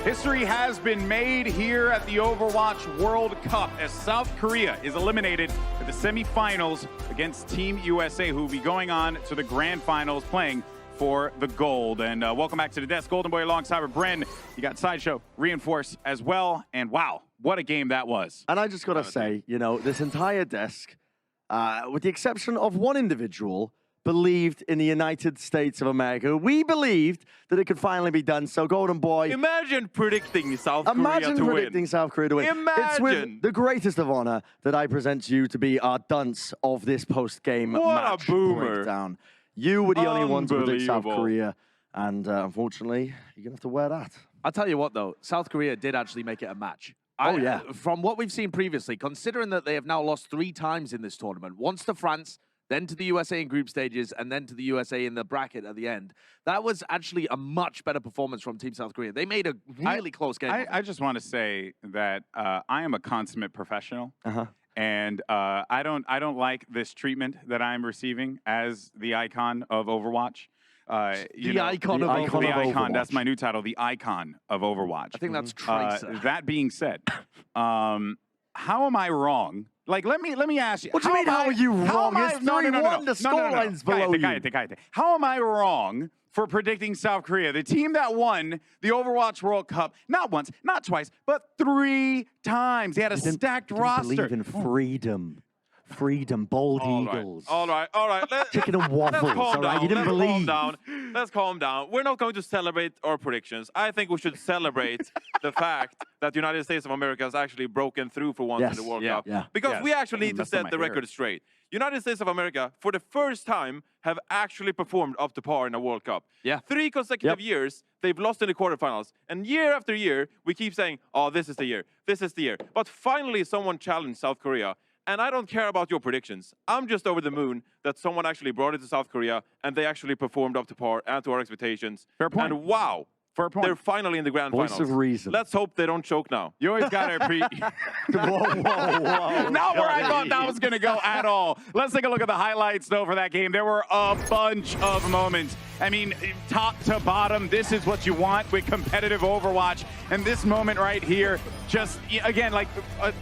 History has been made here at the Overwatch World Cup as South Korea is eliminated at the semifinals against Team USA, who will be going on to the grand finals playing for the gold. And welcome back to the desk. Golden Boy alongside with Bren. You got Sideshow, Reinforce as well. And wow, what a game that was. And I just got to say, you know, this entire desk, with the exception of one individual, believed in the United States of America. We believed that it could finally be done. So, Golden Boy, imagine predicting South Korea to win. Imagine predicting South Korea to win. It's with the greatest of honor that I present to you to be our dunce of this post-game match breakdown. You were the only one to predict South Korea, and unfortunately, you're going to have to wear that. I'll tell you what, though. South Korea did actually make it a match. Yeah. From what we've seen previously, considering that they have now lost 3 times in this tournament, once to France, then to the USA in group stages, and then to the USA in the bracket at the end. That was actually a much better performance from Team South Korea. They made a really close game. I just want to say that I am a consummate professional. And I don't like this treatment that I'm receiving as the icon of Overwatch. The icon of Overwatch. That's my new title, the icon of Overwatch. I think that's Tracer. That being said, how am I wrong? Like, let me ask you. What do you mean, how are you wrong? It's 3-1, the scoreline's below you. How am I wrong for predicting South Korea, the team that won the Overwatch World Cup, not once, not twice, but 3 times? They had a stacked roster. Believe in freedom. Freedom, bold eagles. All right. Chicken and waffles. Let's calm down. You didn't believe. Let's calm down. We're not going to celebrate our predictions. I think we should celebrate the fact that the United States of America has actually broken through for once in the World Cup. Because we actually need to set the record straight. United States of America, for the first time, have actually performed up to par in a World Cup. 3 consecutive years, they've lost in the quarterfinals. And year after year, we keep saying, oh, this is the year. This is the year. But finally, someone challenged South Korea. And I don't care about your predictions. I'm just over the moon that someone actually brought it to South Korea and they actually performed up to par and to our expectations. Fair point. And wow, fair point. They're finally in the grand finals. Voice of reason. Let's hope they don't choke now. You always got to Whoa. Not where I thought that was going to go at all. Let's take a look at the highlights, though, for that game. There were a bunch of moments. I mean, top to bottom, this is what you want with competitive Overwatch. And this moment right here, just, again, like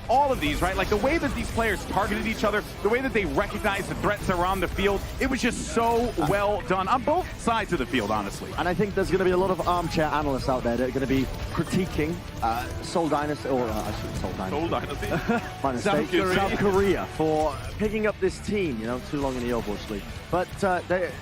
all of these, right? Like the way that these players targeted each other, the way that they recognized the threats around the field, it was just so well done on both sides of the field, honestly. And I think there's going to be a lot of armchair analysts out there that are going to be critiquing Seoul Dynasty, or Seoul Dynasty. My mistake. South Korea for picking up this team, you know, too long in the Overwatch League. But,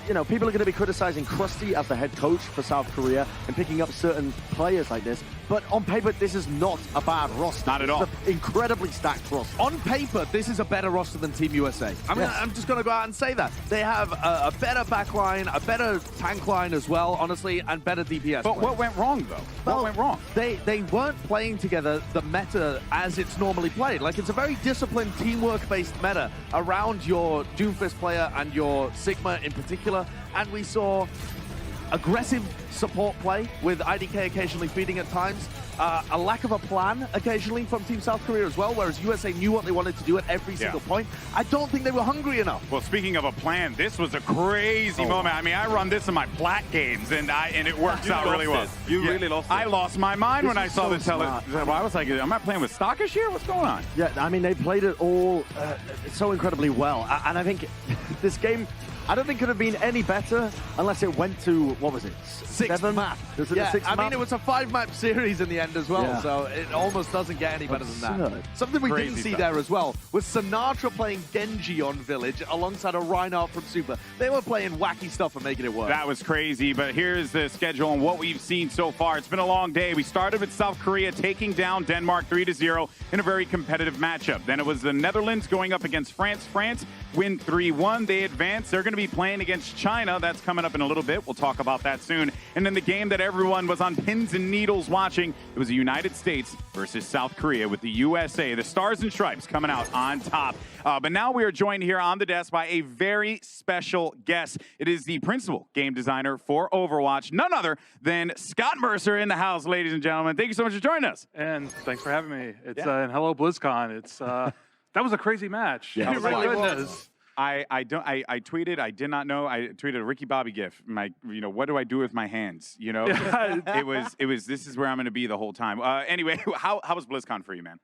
you know, people are going to be criticizing Krusty as the head coach for South Korea and picking up certain players like this. But on paper, this is not a bad roster. Not at all. It's an incredibly stacked roster. On paper, this is a better roster than Team USA. I mean, I'm just going to go out and say that. They have a better backline, a better tank line as well, honestly, and better DPS. But what went wrong, though? What went wrong? They weren't playing together the meta as it's normally played. Like, it's a very disciplined, teamwork-based meta around your Doomfist player and your Sigma in particular. And we saw aggressive support play with IDK occasionally feeding at times. A lack of a plan occasionally from Team South Korea as well, whereas USA knew what they wanted to do at every single point. I don't think they were hungry enough. Well, speaking of a plan, this was a crazy moment. I mean, I run this in my plat games, and it works out really well. You really lost it. I lost my mind when I saw this. I was like, am I playing with Stockish here? What's going on? Yeah, I mean, they played it all so incredibly well. And I think this game, I don't think could have been any better unless it went to, what was it? 7 map. Was it a 6 map? I mean, it was a 5-map series in the end as well, so it almost doesn't get any better than that. Something we didn't see there as well was Sinatra playing Genji on Village alongside a Reinhardt from Super. They were playing wacky stuff and making it work. That was crazy, but here's the schedule and what we've seen so far. It's been a long day. We started with South Korea taking down Denmark 3-0 in a very competitive matchup. Then it was the Netherlands going up against France. France win 3-1. They advance. They're going to be playing against China. That's coming up in a little bit. We'll talk about that soon. And then the game that everyone was on pins and needles watching, it was the United States versus South Korea with the USA, the Stars and Stripes coming out on top. But now we are joined here on the desk by a very special guest. It is the principal game designer for Overwatch, none other than Scott Mercer in the house, ladies and gentlemen. Thank you so much for joining us. And thanks for having me. It's and hello BlizzCon. It's that was a crazy match. Yeah, oh my goodness. I tweeted. I did not know. I tweeted a Ricky Bobby gif. What do I do with my hands? It was. This is where I'm going to be the whole time. Anyway, how was BlizzCon for you, man?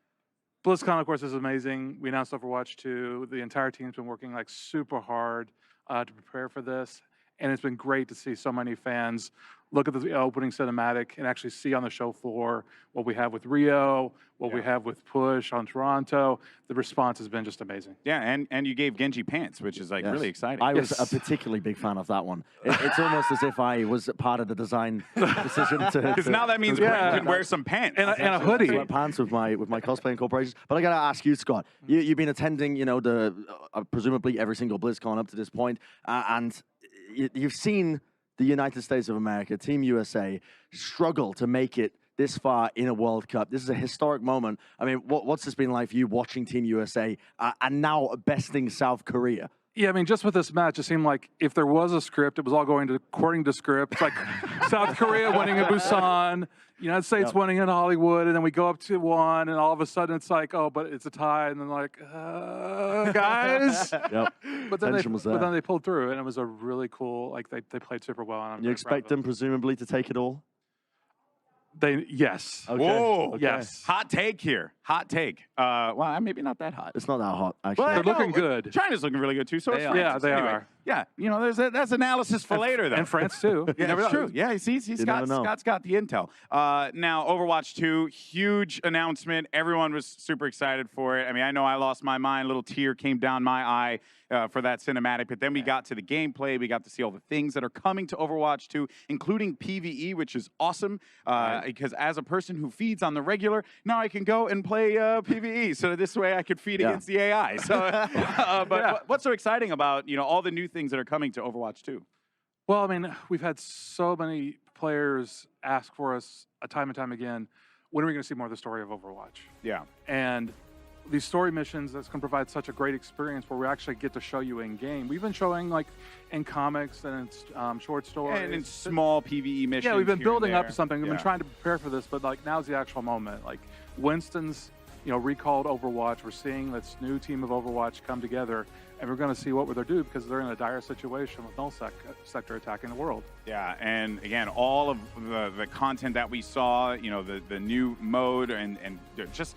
BlizzCon, of course, is amazing. We announced Overwatch 2. The entire team's been working like super hard to prepare for this, and it's been great to see so many fans look at the opening cinematic and actually see on the show floor what we have with Rio, what we have with Push on Toronto. The response has been just amazing. Yeah, and you gave Genji pants, which is like really exciting. I was a particularly big fan of that one. It's almost as if I was part of the design decision to. Because now that means Brent can wear some pants and a hoodie, pants with my cosplay incorporations. But I gotta ask you, Scott. You've been attending, the presumably every single BlizzCon up to this point, and you've seen the United States of America, Team USA, struggle to make it this far in a World Cup. This is a historic moment. I mean, what's this been like for you watching Team USA and now besting South Korea? Yeah, I mean, just with this match, it seemed like if there was a script, it was all going according to script. It's like South Korea winning in Busan, United States winning in Hollywood, and then we go up to 1, and all of a sudden it's like, oh, but it's a tie, and then like, guys. But then they pulled through, and it was a really cool. Like they played super well. And you expect them presumably to take it all? Yes. Okay. Whoa. Okay. Yes. Hot take here. Hot take. Well, maybe not that hot. It's not that hot, actually. They're looking good. China's looking really good, too. So they are. Yeah, that's analysis for later, though. And France, too. Yeah, that's true. Yeah, Scott's got the intel. Now, Overwatch 2, huge announcement. Everyone was super excited for it. I mean, I know I lost my mind. A little tear came down my eye for that cinematic. But then we got to the gameplay. We got to see all the things that are coming to Overwatch 2, including PvE, which is awesome. Because as a person who feeds on the regular, now I can go and play PvE. So this way I could feed against the AI. So, what's so exciting about all the new things that are coming to Overwatch 2? Well, I mean, we've had so many players ask for us time and time again, when are we going to see more of the story of Overwatch? Yeah. And these story missions, that's going to provide such a great experience where we actually get to show you in game. We've been showing like in comics and in short stories. And in small PvE missions. Yeah, we've been building up to something. We've been trying to prepare for this, but like now's the actual moment. Like Winston's, recalled Overwatch. We're seeing this new team of Overwatch come together, and we're going to see what they're doing because they're in a dire situation with null sector attacking the world. Yeah, and again, all of the content that we saw, the new mode and just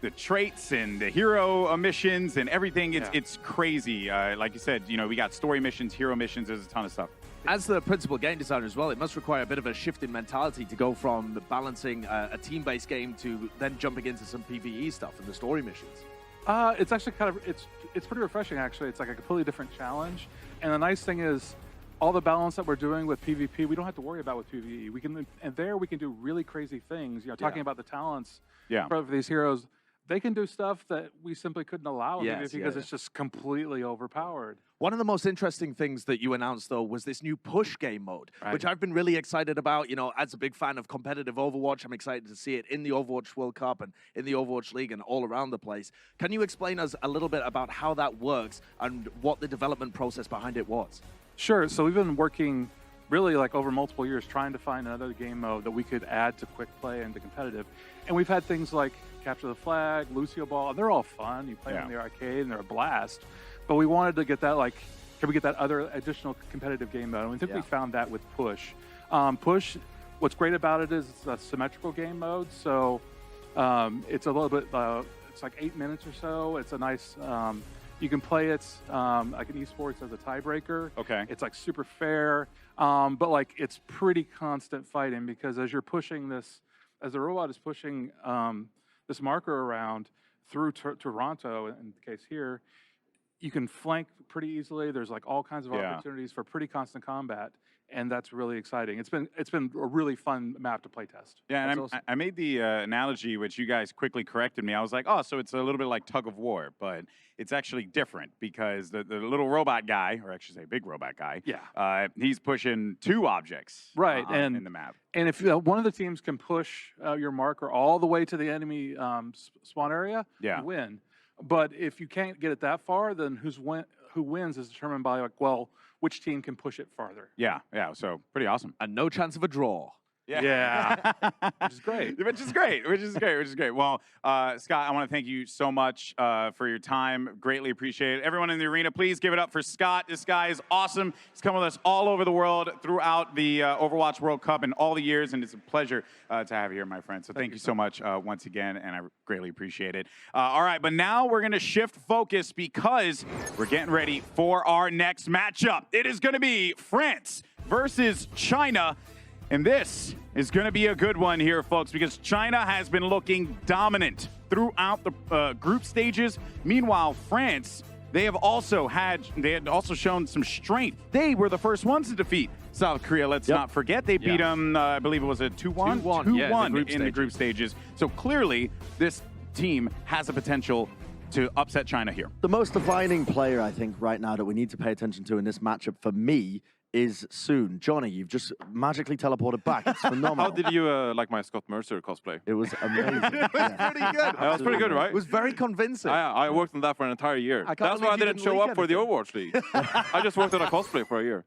the traits and the hero missions and everything, it's crazy. Like you said, we got story missions, hero missions, there's a ton of stuff. As the principal game designer as well, it must require a bit of a shift in mentality to go from balancing a team-based game to then jumping into some PvE stuff and the story missions. It's actually it's pretty refreshing, actually. It's like a completely different challenge. And the nice thing is, all the balance that we're doing with PvP, we don't have to worry about with PvE. We can do really crazy things. Talking about the talents for these heroes, they can do stuff that we simply couldn't allow because it's just completely overpowered. One of the most interesting things that you announced, though, was this new push game mode, which I've been really excited about. As a big fan of competitive Overwatch, I'm excited to see it in the Overwatch World Cup and in the Overwatch League and all around the place. Can you explain us a little bit about how that works and what the development process behind it was? Sure. So we've been working really like over multiple years trying to find another game mode that we could add to quick play and to competitive. And we've had things like Capture the Flag, Lucio Ball, and they're all fun. You play them in the arcade and they're a blast. But we wanted to get that, like, can we get that other additional competitive game mode? And we think we found that with Push. Push, what's great about it is it's a symmetrical game mode. So it's a little bit, it's like 8 minutes or so. It's a nice, you can play it like an esports as a tiebreaker. Okay. It's like super fair, but like it's pretty constant fighting because as you're pushing this, as the robot is pushing this marker around through Toronto, in the case here, you can flank pretty easily. There's like all kinds of opportunities for pretty constant combat, and that's really exciting. It's been a really fun map to play test. Yeah, and I made the analogy, which you guys quickly corrected me. I was like, oh, so it's a little bit like tug of war, but it's actually different because the little robot guy, or I should say big robot guy, he's pushing 2 objects in the map. And if one of the teams can push your marker all the way to the enemy spawn area, you win. But if you can't get it that far, then who wins is determined by, like, well, which team can push it farther. Yeah, so pretty awesome. And no chance of a draw. Yeah. Which is great. Which is great. Well, Scott, I want to thank you so much for your time. Greatly appreciate it. Everyone in the arena, please give it up for Scott. This guy is awesome. He's come with us all over the world throughout the Overwatch World Cup and all the years, and it's a pleasure to have you here, my friend. So thank you so much once again, and I greatly appreciate it. All right, but now we're going to shift focus because we're getting ready for our next matchup. It is going to be France versus China. And this is going to be a good one here, folks, because China has been looking dominant throughout the group stages. Meanwhile, France, they had also shown some strength. They were the first ones to defeat South Korea. Let's not forget they beat them. I believe it was a 2-1. 2-1 in the group stages. So clearly, this team has a potential to upset China here. The most defining player, I think, right now that we need to pay attention to in this matchup for me is Soon. Johnny, you've just magically teleported back. It's phenomenal. How did you like my Scott Mercer cosplay? It was amazing. It was pretty good. That was pretty good, right? It was very convincing. I worked on that for an entire year. That's why I didn't show up for the Overwatch League. I just worked on a cosplay for a year.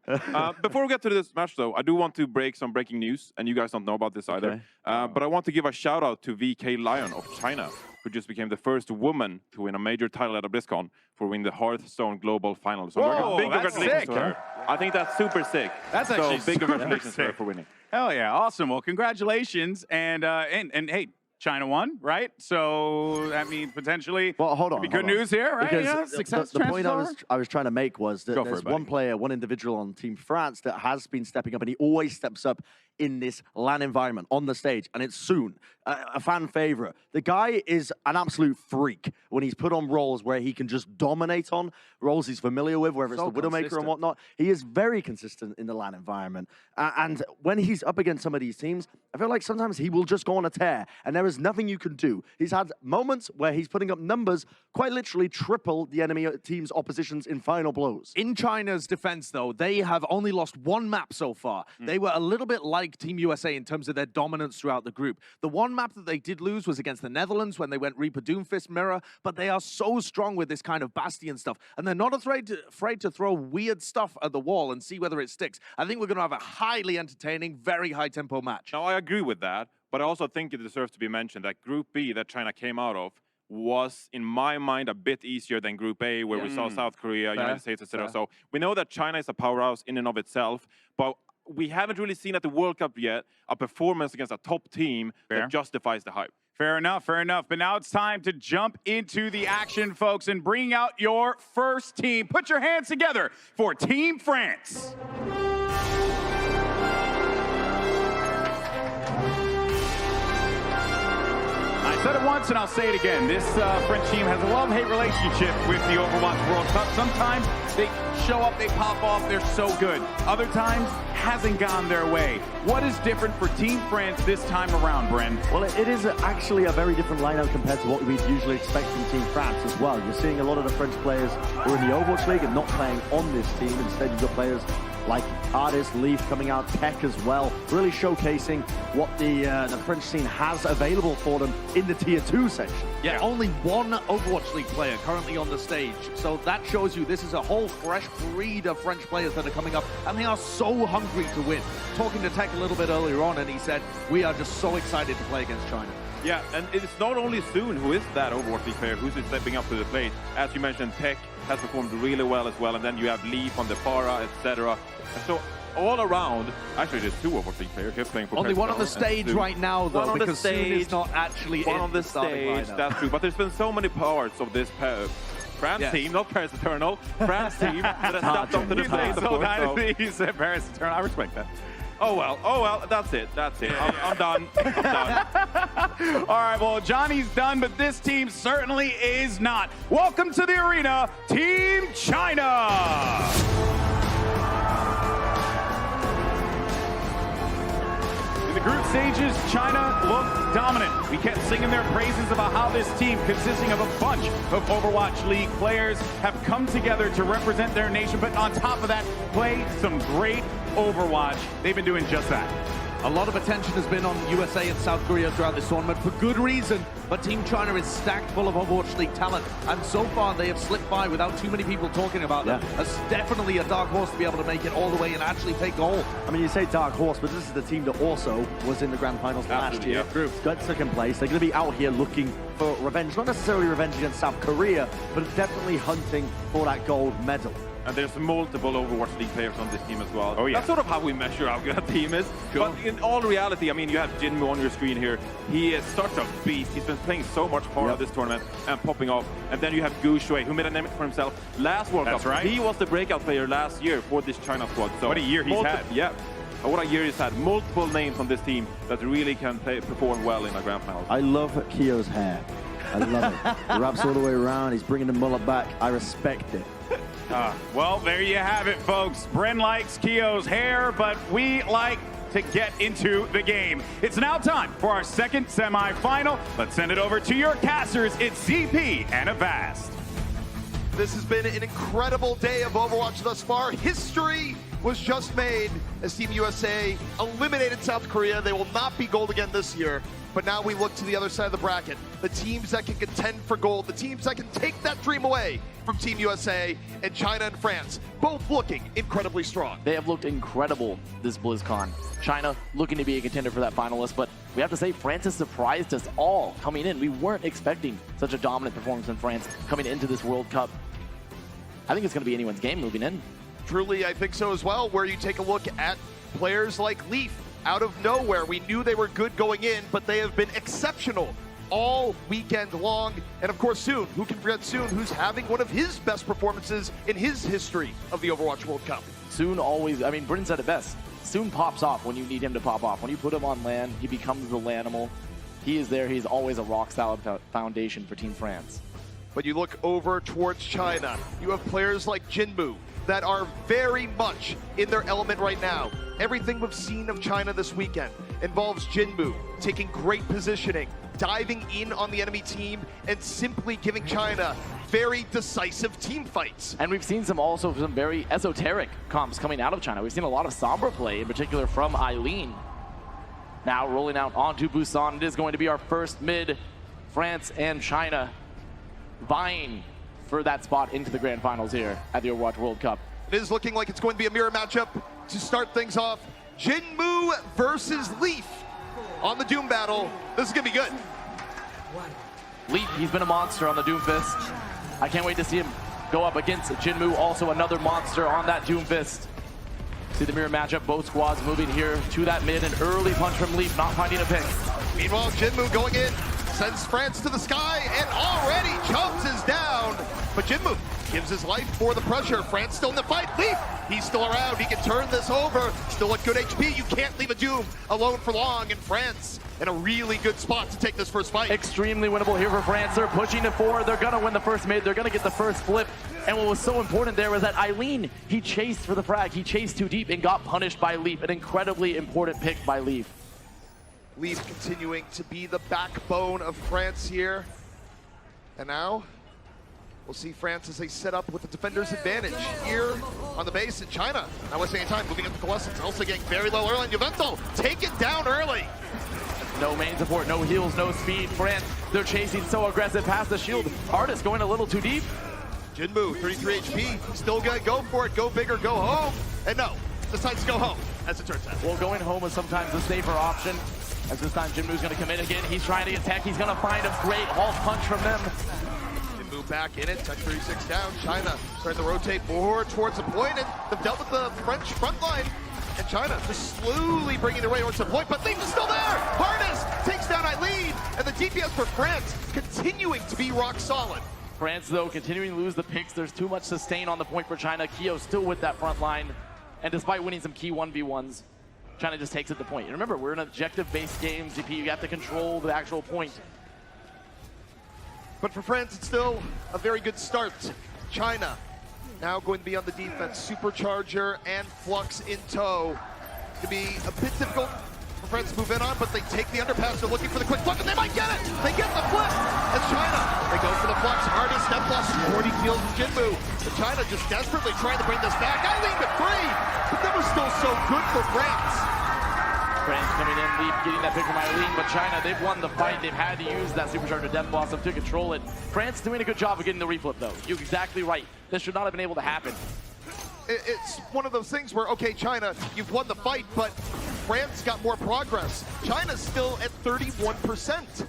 Before we get to this match, though, I do want to break some breaking news, and you guys don't know about this either. But I want to give a shout out to VK Lion of China, who just became the first woman to win a major title at a BlizzCon for winning the Hearthstone Global Finals. So big congratulations to her. I think that's super sick. That's actually big congratulations to her for winning. Hell yeah, awesome. Well, congratulations. And hey, China won, right? So that means potentially hold on, good news here, right? Because success the point I was trying to make was that there's one buddy. player, one individual on Team France that has been stepping up, and he always steps up in this LAN environment on the stage, and it's Soon, a fan favorite. The guy is an absolute freak when he's put on roles where he can just dominate on roles he's familiar with, whether it's the Widowmaker and whatnot. He is very consistent in the LAN environment. And when he's up against some of these teams, I feel like sometimes he will just go on a tear, and there is nothing you can do. He's had moments where he's putting up numbers quite literally triple the enemy team's oppositions in final blows. In China's defense, though, they have only lost one map so far. They were a little bit like Team USA in terms of their dominance throughout the group. The one map that they did lose was against the Netherlands when they went Reaper Doomfist mirror, but they are so strong with this kind of Bastion stuff, and they're not afraid to throw weird stuff at the wall and see whether it sticks. I think we're going to have a highly entertaining, very high-tempo match. Now, I agree with that, but I also think it deserves to be mentioned that Group B that China came out of was, in my mind, a bit easier than Group A, where we saw South Korea, United States, etc. So we know that China is a powerhouse in and of itself, but we haven't really seen at the World Cup yet a performance against a top team that justifies the hype. Fair enough. But now it's time to jump into the action, folks, and bring out your first team. Put your hands together for Team France. I said it once and I'll say it again. This French team has a love-hate relationship with the Overwatch World Cup. Sometimes they show up, they pop off, they're so good. Other times, hasn't gone their way. What is different for Team France this time around, Bren? Well, it is actually a very different lineup compared to what we'd usually expect from Team France as well. You're seeing a lot of the French players who are in the Overwatch League and not playing on this team. Instead, you've got players like Artist, Leaf coming out, Tech as well, really showcasing what the French scene has available for them in the Tier 2 section. Yeah, only one Overwatch League player currently on the stage. So that shows you this is a whole fresh breed of French players that are coming up, and they are so hungry to win. Talking to Tech a little bit earlier on, and he said, we are just so excited to play against China. Yeah, and it's not only Soon who is that Overwatch League player who's stepping up to the plate. As you mentioned, Tech has performed really well as well, and then you have Leaf on the Pharah, etc. So all around, actually there's two Overwatch League players here playing for only one on the stage right now, though, because Soon is not actually one on the stage. That's true, but there's been so many parts of this France team, not Paris Eternal, France team that has stepped up to the plate. He said Paris Eternal. I respect that. Oh well, that's it. I'm done. All right, well, Johnny's done, but this team certainly is not. Welcome to the arena, Team China. In the group stages, China looked dominant. We kept singing their praises about how this team, consisting of a bunch of Overwatch League players, have come together to represent their nation, but on top of that, play some great Overwatch. They've been doing just that. A lot of attention has been on USA and South Korea throughout this tournament for good reason, but Team China is stacked full of Overwatch League talent, and so far they have slipped by without too many people talking about them. As definitely a dark horse to be able to make it all the way and actually take gold. I mean, you say dark horse, but this is the team that also was in the grand finals last year. Got second place. They're going to be out here looking for revenge, not necessarily revenge against South Korea, but definitely hunting for that gold medal. And there's multiple Overwatch League players on this team as well. Oh, yeah. That's sort of how we measure how good a team is. Cool. But in all reality, I mean, you have Jinmu on your screen here. He is such a beast. He's been playing so much part of this tournament and popping off. And then you have Gu Shui, who made a name for himself last World Cup. That's right. He was the breakout player last year for this China squad. So what a year he's had. Yeah. What a year he's had. Multiple names on this team that really can perform well in the grand finals. I love Kyo's hair. I love it. He wraps all the way around. He's bringing the mullet back. I respect it. Well, there you have it, folks. Bren likes Kyo's hair, but we like to get into the game. It's now time for our second semi-final. Let's send it over to your casters. It's ZP and Avast. This has been an incredible day of Overwatch thus far. History was just made as Team USA eliminated South Korea. They will not be gold again this year. But now we look to the other side of the bracket. The teams that can contend for gold, the teams that can take that dream away from Team USA, and China and France, both looking incredibly strong. They have looked incredible this BlizzCon. China looking to be a contender for that finalist, but we have to say France has surprised us all coming in. We weren't expecting such a dominant performance in France coming into this World Cup. I think it's going to be anyone's game moving in. Truly, I think so as well, where you take a look at players like Leaf. Out of nowhere, we knew they were good going in, but they have been exceptional all weekend long. And of course, Soon, who can forget Soon, who's having one of his best performances in his history of the Overwatch World Cup. Soon always, I mean, Britton said it best. Soon pops off when you need him to pop off. When you put him on land, he becomes the Lanimal. He is there. He's always a rock-solid foundation for Team France. But you look over towards China, you have players like Jinmu that are very much in their element right now. Everything we've seen of China this weekend involves Jinmu taking great positioning, diving in on the enemy team, and simply giving China very decisive team fights. And we've seen some very esoteric comps coming out of China. We've seen a lot of Sombra play, in particular from Eileen. Now rolling out onto Busan. It is going to be our first mid, France and China vying for that spot into the grand finals here at the Overwatch World Cup. It is looking like it's going to be a mirror matchup to start things off. Jinmu versus Leaf on the Doom battle. This is going to be good. Leaf, he's been a monster on the Doomfist. I can't wait to see him go up against Jinmu, also another monster on that Doomfist. See the mirror matchup, both squads moving here to that mid. An early punch from Leaf, not finding a pick. Meanwhile, Jinmu going in, sends France to the sky, and already Chumps is down. But Jinmu gives his life for the pressure. France still in the fight. Leaf, he's still around. He can turn this over. Still at good HP. You can't leave a Doom alone for long. And France in a really good spot to take this first fight. Extremely winnable here for France. They're pushing it forward. They're going to win the first mid. They're going to get the first flip. And what was so important there was that Eileen, he chased for the frag. He chased too deep and got punished by Leaf. An incredibly important pick by Leaf. Leaf continuing to be the backbone of France here. And now we'll see France as they set up with the defender's advantage here on the base in China. Not wasting any time, moving up to Coalescence, also getting very low early. And Juvento taken down early. No main support, no heals, no speed. France, they're chasing so aggressive past the shield. Artist going a little too deep. Jinmu, 33 HP, still gonna go for it, go big or go home. And no, decides to go home, as it turns out. Well, going home is sometimes the safer option. As this time Jinmu's gonna come in again. He's trying to attack, he's gonna find a great halt punch from them. Jinmu back in it, Tech 36 down. China starting to rotate more towards the point, and they've dealt with the French front line. And China just slowly bringing their way towards the point, but Leaf is still there! Harness takes down Eileen, and the DPS for France continuing to be rock solid. France, though, continuing to lose the picks. There's too much sustain on the point for China. Kyo still with that front line. And despite winning some key 1v1s, China just takes it to point. And remember, we're in an objective-based game. GP, you have to control the actual point. But for France, it's still a very good start. China now going to be on the defense. Supercharger and Flux in tow. To be a bit difficult for France to move in on, but they take the underpass. They're looking for the quick flip, and they might get it! They get the flip! As China, they go for the Flux. Artist, step plus 40 kills from Jinmu. But China just desperately trying to bring this back. Eileen with 3! But that was still so good for France. France coming in, Leaf getting that pick from Eileen, but China, they've won the fight. They've had to use that Supercharger Death Blossom to control it. France doing a good job of getting the reflip, though. You're exactly right. This should not have been able to happen. It's one of those things where, okay, China, you've won the fight, but France got more progress. China's still at 31%.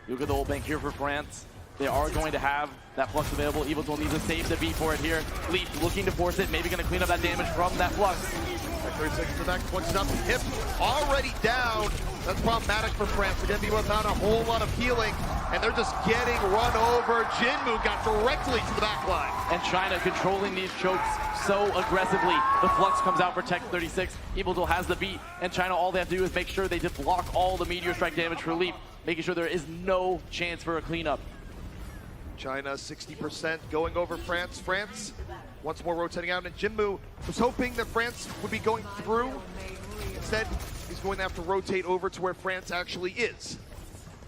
Look at the whole bank here for France. They are going to have that flux available. Evil's needs to save the beat for it here. Leaf looking to force it, maybe going to clean up that damage from that flux. 30 seconds to back, punches up, hip already down. That's problematic for France. They're going to be without a whole lot of healing, and they're just getting run over. Jinmu got directly to the back line. And China controlling these chokes so aggressively. The flux comes out for Tech 36. Evil has the beat, and China, all they have to do is make sure they just block all the Meteor Strike damage for Leaf, making sure there is no chance for a cleanup. China 60% going over France. France once more rotating out, and Jinmu was hoping that France would be going through. Instead, he's going to have to rotate over to where France actually is.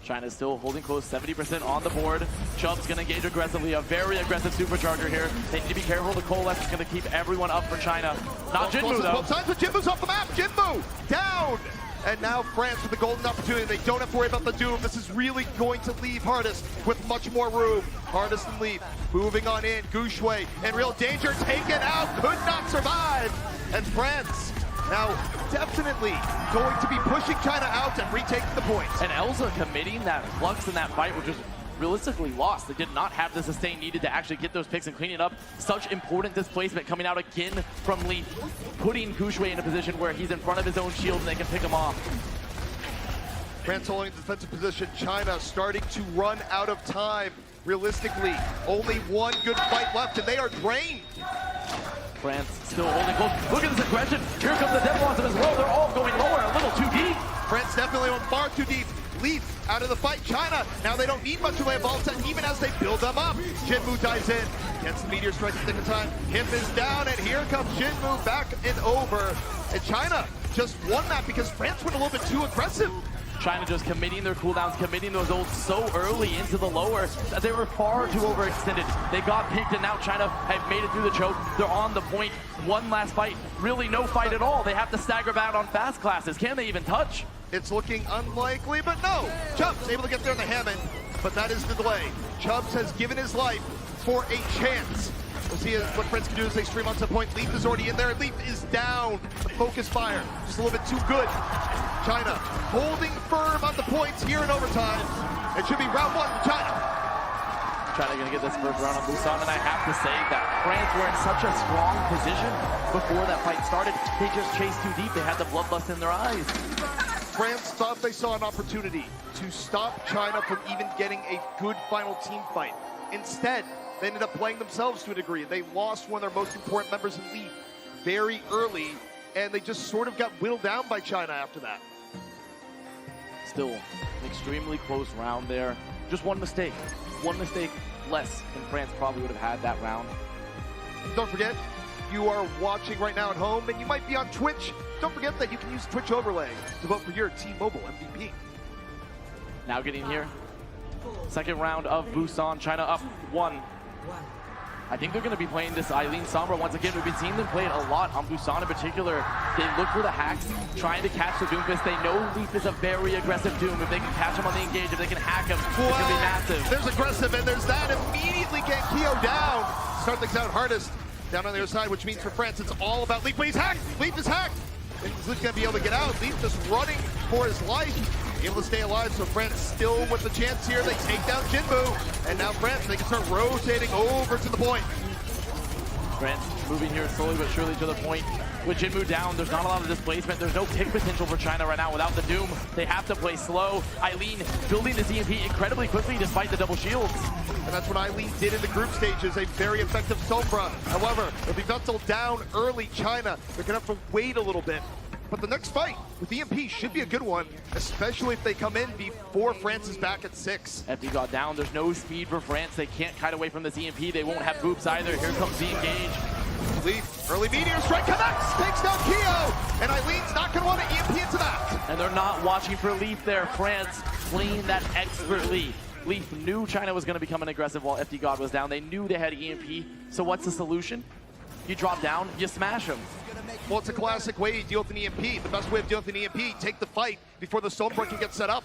China's still holding close, 70% on the board. Chubb's going to engage aggressively, a very aggressive Supercharger here. They need to be careful. The coalesce is going to keep everyone up for China. Not Jinmu, though. Both sides, but Jinmu's off the map. Jinmu down. And now France with the golden opportunity. They don't have to worry about the Doom. This is really going to leave Hardest with much more room. Hardest and Leaf moving on in. Gouchway in real danger, taken out, could not survive. And France now definitely going to be pushing China out and retaking the points. And Elza committing that flux in that fight, which was realistically lost. They did not have the sustain needed to actually get those picks and clean it up. Such important displacement coming out again from Leaf, putting Gouchway in a position where he's in front of his own shield and they can pick him off. France holding the defensive position. China starting to run out of time. Realistically, only one good fight left and they are drained. France still holding close. Look at this aggression. Here comes the Death Blossom as well. They're all going lower, a little too deep. France definitely went far too deep. Leaf out of the fight. China, now they don't need much of a ball set, even as they build them up. Jinmu dives in, gets the Meteor Strike at the nick of time. Hip is down, and here comes Jinmu back and over. And China just won that because France went a little bit too aggressive. China just committing their cooldowns, committing those ults so early into the lower that they were far too overextended. They got picked, and now China have made it through the choke. They're on the point. One last fight. Really no fight at all. They have to stagger back on fast classes. Can they even touch? It's looking unlikely, but no. Chubbs able to get there in the Hammond, but that is the delay. Chubbs has given his life for a chance. We'll see what France can do as they stream onto the point. Leaf is already in there. Leaf is down. The focus fire just a little bit too good. China holding firm on the points here in overtime. It should be round one for China. China going to get this first round on Busan, and I have to say that France were in such a strong position before that fight started. They just chased too deep. They had the bloodlust in their eyes. France thought they saw an opportunity to stop China from even getting a good final team fight. Instead, they ended up playing themselves to a degree. They lost one of their most important members in Leaf very early, and they just sort of got whittled down by China after that. Still an extremely close round there. Just one mistake less, and France probably would have had that round. Don't forget, you are watching right now at home, and you might be on Twitch. Don't forget that you can use Twitch Overlay to vote for your T-Mobile MVP. Now getting here. Second round of Busan. China up 1. I think they're going to be playing this Eileen Sombra once again. We've been seeing them play it a lot on Busan in particular. They look for the hacks, trying to catch the Doomfist. They know Leaf is a very aggressive Doom. If they can catch him on the engage, if they can hack him, it's going to be massive. There's aggressive, and there's that. Immediately get Kyo down. Start things out Hardest. Down on the other side, which means for France, it's all about Leaf. But he's hacked. Leaf is hacked. Is Leaf going to be able to get out? Leaf just running for his life. Able to stay alive, so France still with the chance here. They take down Jinmu, and now France, they can start rotating over to the point. France moving here slowly but surely to the point. With Jinmu down, there's not a lot of displacement. There's no pick potential for China right now without the Doom. They have to play slow. Eileen building this EMP incredibly quickly despite the double shields. And that's what Eileen did in the group stages, a very effective Sombra. However, if he Vettel down early, China, they're gonna have to wait a little bit. But the next fight with EMP should be a good one, especially if they come in before France is back at 6. FD got down. There's no speed for France. They can't kite away from this EMP. They won't have boops either. Here comes the engage. Leaf, early Meteor Strike connects, takes down Kyo, and Eileen's not going to want to EMP into that. And they're not watching for Leaf there. France playing that expertly. Leaf knew China was going to become an aggressive while FD God was down. They knew they had EMP. So what's the solution? You drop down, you smash them. Well, it's a classic way you deal with an EMP. The best way of dealing with an EMP, take the fight before the Sombra can get set up.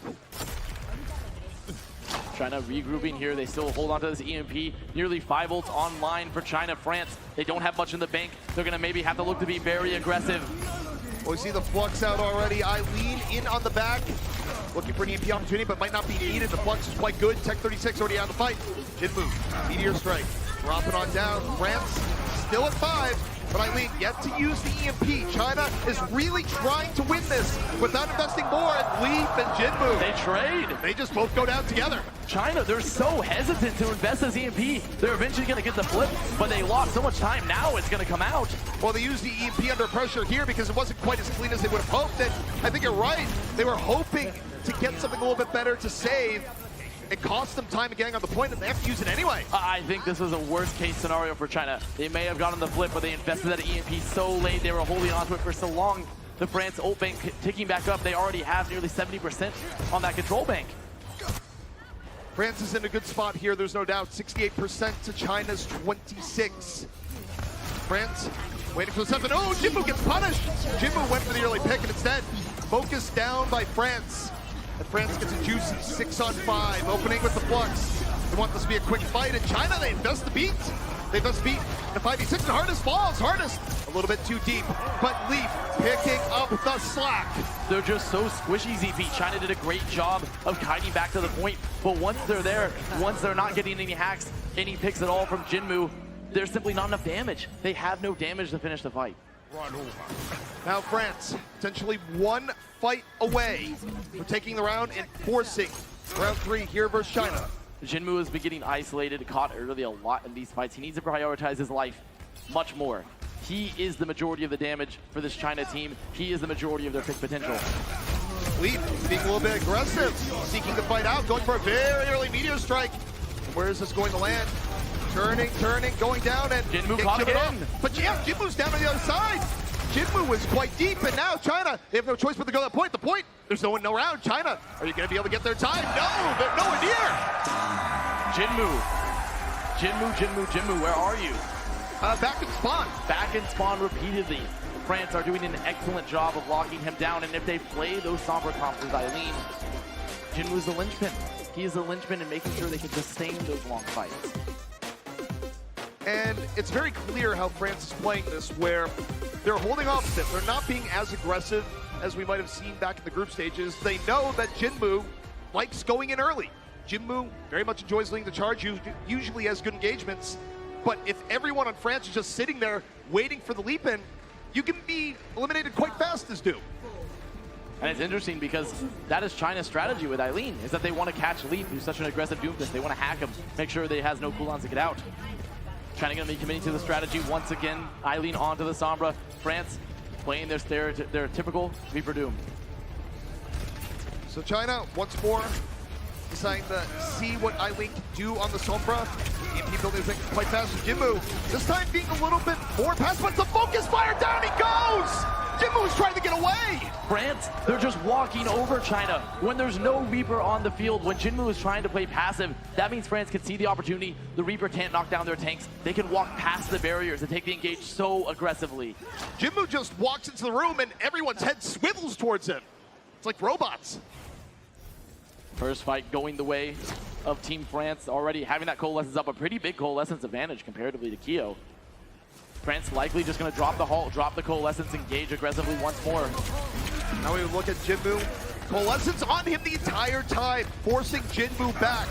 China regrouping here. They still hold on to this EMP. Nearly 5 ults online for China. France, they don't have much in the bank. They're going to maybe have to look to be very aggressive. Well, we see the Flux out already. Eileen in on the back. Looking for an EMP opportunity, but might not be needed. The Flux is quite good. Tech 36 already out of the fight. Jinmu, Meteor Strike. Dropping on down. France still at 5. But Eileen yet to use the EMP. China is really trying to win this without investing more at Leaf and Jinmu. They trade. They just both go down together. China, they're so hesitant to invest as EMP. They're eventually going to get the flip, but they lost so much time. Now it's going to come out. Well, they used the EMP under pressure here because it wasn't quite as clean as they would have hoped. And I think you're right. They were hoping to get something a little bit better to save. It cost them time getting on the point, and they have to use it anyway. I think this was a worst-case scenario for China. They may have gotten the flip, but they invested that EMP so late. They were holding on to it for so long. The France ult bank ticking back up. They already have nearly 70% on that control bank. France is in a good spot here, there's no doubt. 68% to China's 26. France waiting for the 7. Oh, Jinmu gets punished. Jinmu went for the early pick, and instead, focused down by France. And France gets a juicy 6-on-5, opening with the Flux. They want this to be a quick fight. In China, they invest the beat. They invest the beat in the 5v6, and Hardest falls. Hardest a little bit too deep, but Leaf picking up the slack. They're just so squishy, ZP. China did a great job of kiting back to the point, but once they're there, once they're not getting any hacks, any picks at all from Jinmu, there's simply not enough damage. They have no damage to finish the fight. Now France, potentially one fight away from taking the round and forcing round 3 here versus China. Jinmu has been getting isolated, caught early a lot in these fights. He needs to prioritize his life much more. He is the majority of the damage for this China team. He is the majority of their pick potential. Leaf being a little bit aggressive, seeking the fight out, going for a very early Meteor Strike. Where is this going to land? Turning, going down, and Jinmu caught again. But yeah, Jinmu's down on the other side. Jinmu was quite deep, and now China, they have no choice but to go to that point. The point, there's no one around. China, are you going to be able to get their time? No, they're nowhere near. Jinmu, where are you? Back in spawn. Back in spawn repeatedly. France are doing an excellent job of locking him down, and if they play those Sombra comps with Eileen, Jinmu's the linchpin. He is the linchpin in making sure they can sustain those long fights. And it's very clear how France is playing this, where they're holding opposite. They're not being as aggressive as we might have seen back in the group stages. They know that Jinmu likes going in early. Jinmu very much enjoys leading the charge, usually has good engagements. But if everyone on France is just sitting there waiting for the leap in, you can be eliminated quite fast as Doom. And it's interesting because that is China's strategy with Eileen, is that they want to catch Leap, who's such an aggressive Doomfist. They want to hack him, make sure that he has no cooldowns to get out. China going to be committing to the strategy once again. Eileen onto the Sombra. France playing their typical Reaper Doom. So China, once more, deciding to see what Eileen can do on the Sombra. EMP building is quite fast with Jinmu. This time being a little bit more passive, but the focus fire, down he goes! Jinmu is trying to get away! France, they're just walking over China. When there's no Reaper on the field, when Jinmu is trying to play passive, that means France can see the opportunity. The Reaper can't knock down their tanks. They can walk past the barriers and take the engage so aggressively. Jinmu just walks into the room and everyone's head swivels towards him. It's like robots. First fight going the way of Team France, already having that coalescence up, a pretty big coalescence advantage comparatively to Keo. France likely just going to drop the halt, drop the coalescence, engage aggressively once more. Now we look at Jinmu. Coalescence on him the entire time, forcing Jinmu back.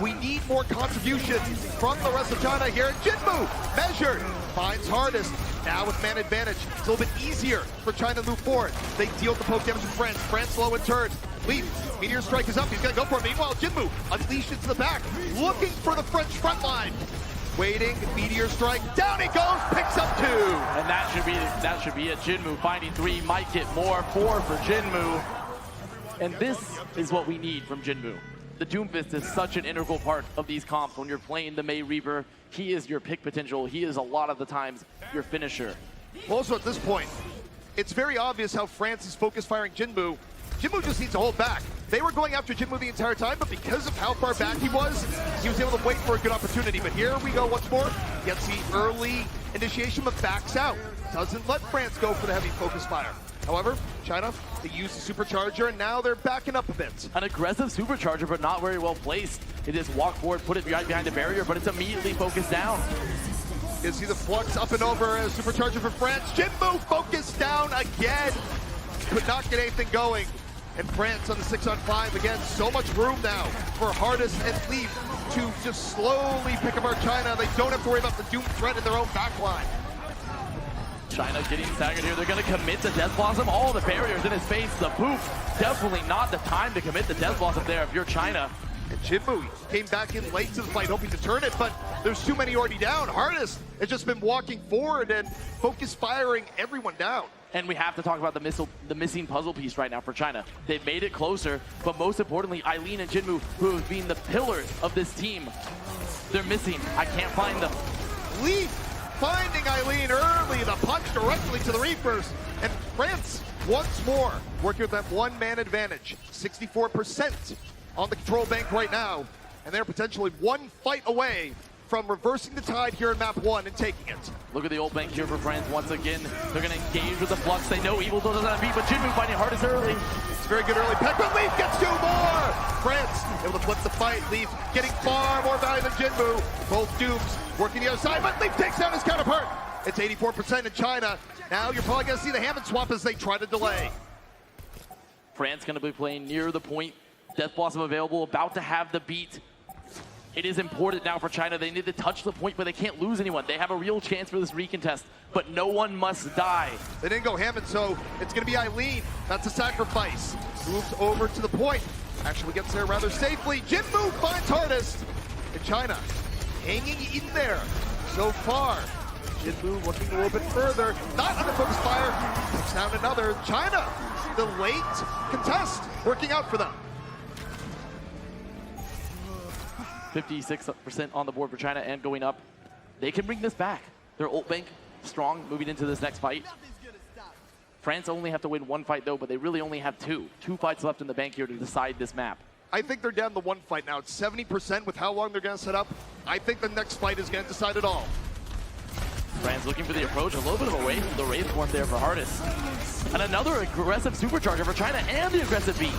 We need more contribution from the rest of China here. And Jinmu, measured, finds Hardest. Now with man advantage, it's a little bit easier for China to move forward. They deal the poke damage to France. France low in turn. Leaf, Meteor Strike is up, he's gonna go for it. Meanwhile, Jinmu unleashed into the back, looking for the French front line. Waiting, Meteor Strike, down he goes, picks up 2. And that should be it. Jinmu finding 3, might get more, 4 for Jinmu. And this is what we need from Jinmu. The Doomfist is such an integral part of these comps. When you're playing the Mei Reaper, he is your pick potential. He is a lot of the times your finisher. Also at this point, it's very obvious how France is focus firing Jinmu. Jinmu just needs to hold back. They were going after Jinmu the entire time, but because of how far back he was able to wait for a good opportunity. But here we go once more. Gets the early Initiation but backs out. Doesn't let France go for the heavy focus fire. However, China, they use the supercharger, and now they're backing up a bit. An aggressive supercharger, but not very well placed. It is walk forward, put it right behind the barrier, but it's immediately focused down. You see the flux up and over as supercharger for France. Jinmu focused down again. Could not get anything going. And France on the 6-on-5 again. So much room now for Hardest and Leaf to just slowly pick apart China. They don't have to worry about the Doom threat in their own backline. China getting staggered here. They're going to commit the Death Blossom. All the barriers in his face. The poof. Definitely not the time to commit the Death Blossom there if you're China. And Jinmu came back in late to the fight, hoping to turn it, but there's too many already down. Hardest has just been walking forward and focus firing everyone down. And we have to talk about the missing puzzle piece right now for China. They've made it closer, but most importantly, Eileen and Jinmu, who have been the pillars of this team, they're missing. I can't find them. Leaf finding Eileen early, the punch directly to the Reapers, and France once more working with that one-man advantage. 64% on the control bank right now, and they're potentially one fight away from reversing the tide here in map 1 and taking it. Look at the old bank here for France once again. They're going to engage with the flux. They know Evil doesn't have beat, but Jinmu finding Hardest early. It's a very good early peck, but Leaf gets 2 more! France able to flip the fight. Leaf getting far more value than Jinmu. Both Dooms working the other side, but Leaf takes down his counterpart. It's 84% in China. Now you're probably going to see the Hammond swap as they try to delay. France going to be playing near the point. Death Blossom available, about to have the beat. It is important now for China. They need to touch the point, but they can't lose anyone. They have a real chance for this recontest, but no one must die. They didn't go Hammond, so it's going to be Eileen. That's a sacrifice. Moves over to the point. Actually gets there rather safely. Jinmu finds Hardest. And China hanging in there so far. Jinmu looking a little bit further. Not under focus fire. Takes down another. China, the late contest, working out for them. 56% on the board for China and going up. They can bring this back. Their ult bank strong moving into this next fight. France only have to win 1 fight though, but they really only have 2. 2 fights left in the bank here to decide this map. I think they're down to 1 fight now. It's 70% with how long they're going to set up. I think the next fight is going to decide it all. France looking for the approach, a little bit of away from the Wraith one there for Hardest. And another aggressive supercharger for China and the aggressive beat.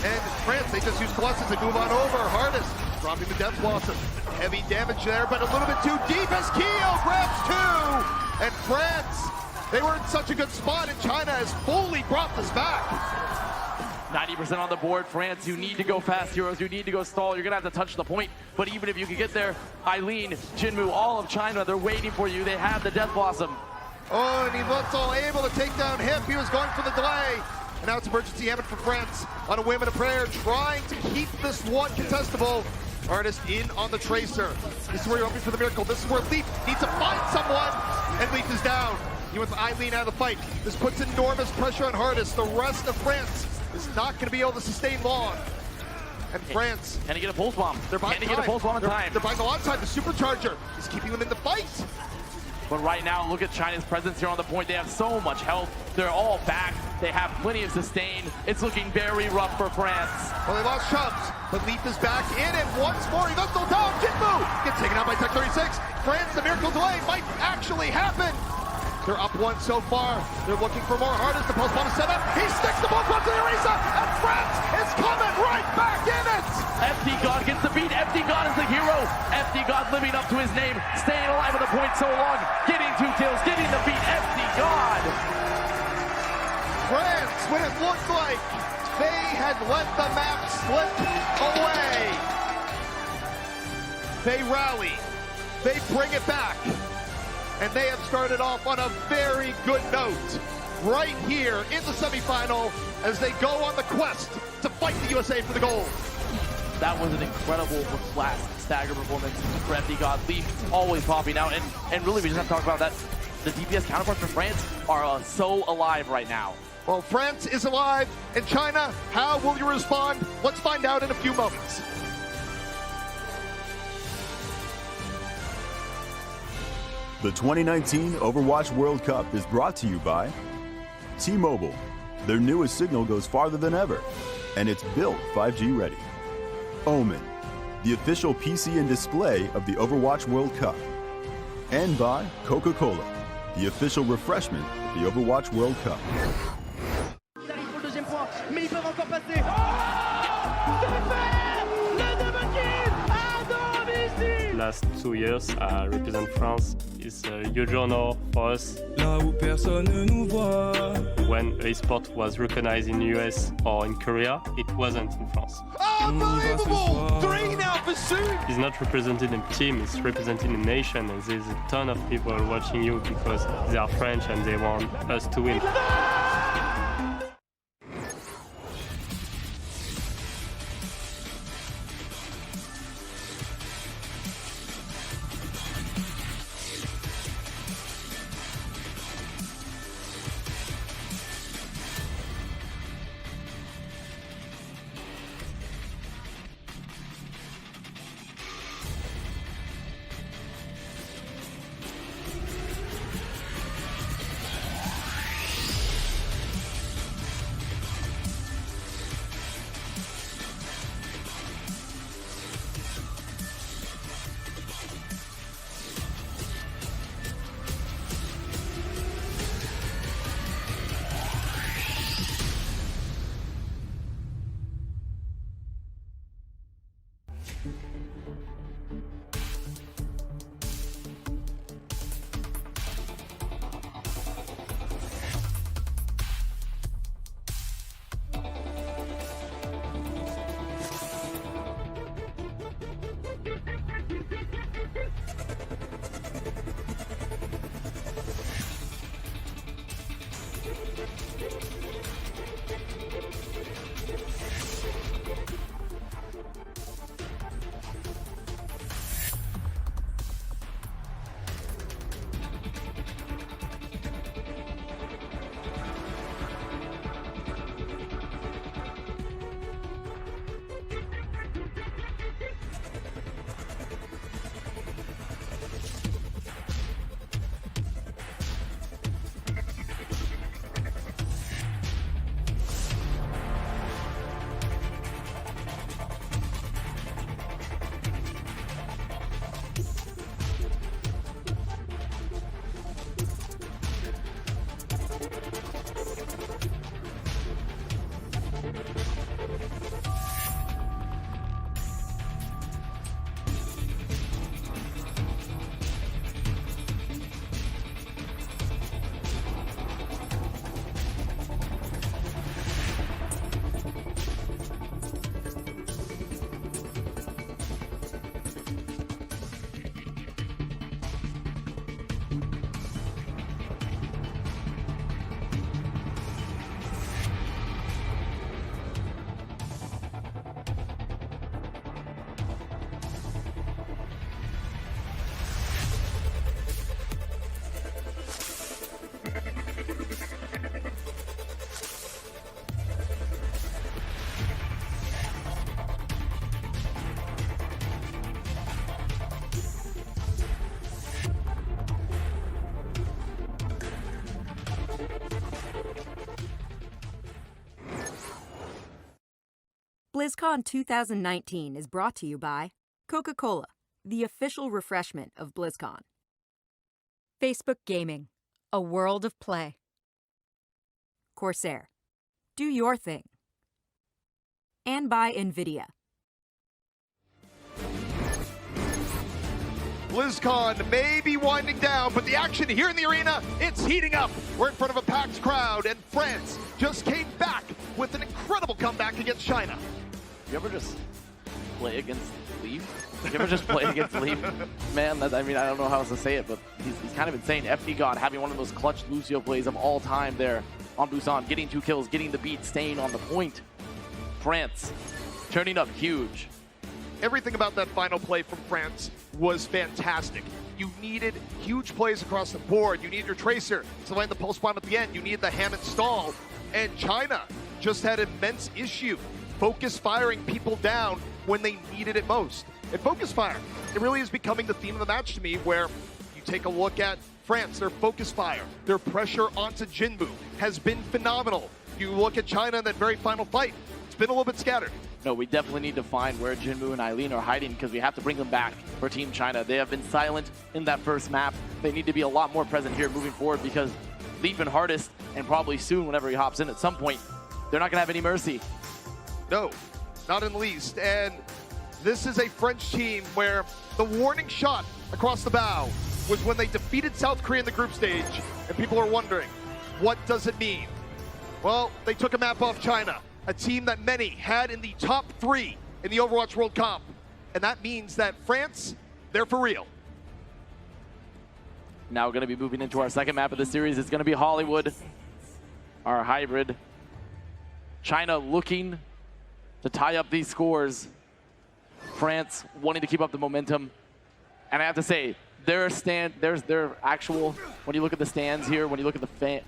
And France, they just use Colossus and move on over. Hardest dropping the Death Blossom. Heavy damage there, but a little bit too deep as Keo grabs 2. And France, they were in such a good spot, and China has fully brought this back. 90% on the board. France, you need to go fast, heroes. You need to go stall. You're going to have to touch the point. But even if you can get there, Eileen, Jinmu, all of China, they're waiting for you. They have the Death Blossom. Oh, and he looks all able to take down Hip. He was going for the delay. And now it's emergency Hammond for France on a whim and a prayer, trying to keep this one contestable. Hardest in on the Tracer. This is where you're hoping for the miracle. This is where Leaf needs to find someone, and Leaf is down. He wants Eileen out of the fight. This puts enormous pressure on Hardest. The rest of France is not going to be able to sustain long. And France, can he get a pulse bomb? They're buying Can he get a pulse bomb in time? They're buying a lot of time. The supercharger is keeping them in the fight. But right now, look at China's presence here on the point. They have so much health. They're all back. They have plenty of sustain. It's looking very rough for France. Well, they lost Chubbs, but Leaf is back in, and once more, he goes still down. Jinmu gets taken out by Tech 36. France, the miracle delay might actually happen. They're up 1 so far. They're looking for more. Hardest, the post bomb is set up. He sticks the ball up to the Arisa, and France is coming right back in it. FD God gets the beat. FD God is the hero. FD God living up to his name, staying alive at the point so long, getting 2 kills, getting the beat. FD God. France, when it looked like they had let the map slip away, they rally, they bring it back, and they have started off on a very good note right here in the semifinal as they go on the quest to fight the USA for the gold. That was an incredible last stagger performance for FD God. Leaf always popping out, and really we just have to talk about that. The DPS counterparts for France are so alive right now. Well, France is alive, and China, how will you respond? Let's find out in a few moments. The 2019 Overwatch World Cup is brought to you by T-Mobile. Their newest signal goes farther than ever, and it's built 5G ready. OMEN, the official PC and display of the Overwatch World Cup. and by Coca-Cola, the official refreshment of the Overwatch World Cup. Il arrive pour le deuxième point, mais ils peuvent encore passer. Last 2 years, represent France is a huge honor for us. Là où personne ne nous voit. When esports was recognized in the US or in Korea, it wasn't in France. Unbelievable! 3 now for Sue! It's not represented in team, it's represented in nation, and there's a ton of people watching you because they are French and they want us to win. BlizzCon 2019 is brought to you by Coca-Cola, the official refreshment of BlizzCon. Facebook Gaming, a world of play. Corsair, do your thing. And by NVIDIA. BlizzCon may be winding down, but the action here in the arena, it's heating up. We're in front of a packed crowd, and France just came back with an incredible comeback against China. You ever just play against Leaf? You ever just play against Leaf? Man, I mean, I don't know how else to say it, but he's kind of insane. FD God having one of those clutch Lucio plays of all time there on Busan, getting 2 kills, getting the beat, staying on the point. France turning up huge. Everything about that final play from France was fantastic. You needed huge plays across the board. You needed your Tracer to land the pulse bomb at the end. You needed the Hammond stall. And China just had immense issue focus firing people down when they needed it most. And focus fire, it really is becoming the theme of the match to me, where you take a look at France, their focus fire, their pressure onto Jinbu has been phenomenal. You look at China in that very final fight, it's been a little bit scattered. No, we definitely need to find where Jinmu and Eileen are hiding because we have to bring them back for Team China. They have been silent in that first map. They need to be a lot more present here moving forward because Leaf and Hardest, and probably soon whenever he hops in at some point, they're not going to have any mercy. No, not in the least. And this is a French team where the warning shot across the bow was when they defeated South Korea in the group stage. And people are wondering, what does it mean? Well, they took a map off China, a team that many had in the top 3 in the Overwatch World Cup. And that means that France, they're for real. Now going to be moving into our second map of the series. It's going to be Hollywood, our hybrid. China looking to tie up these scores. France wanting to keep up the momentum. And I have to say, there's their actual, when you look at the stands here, when you look at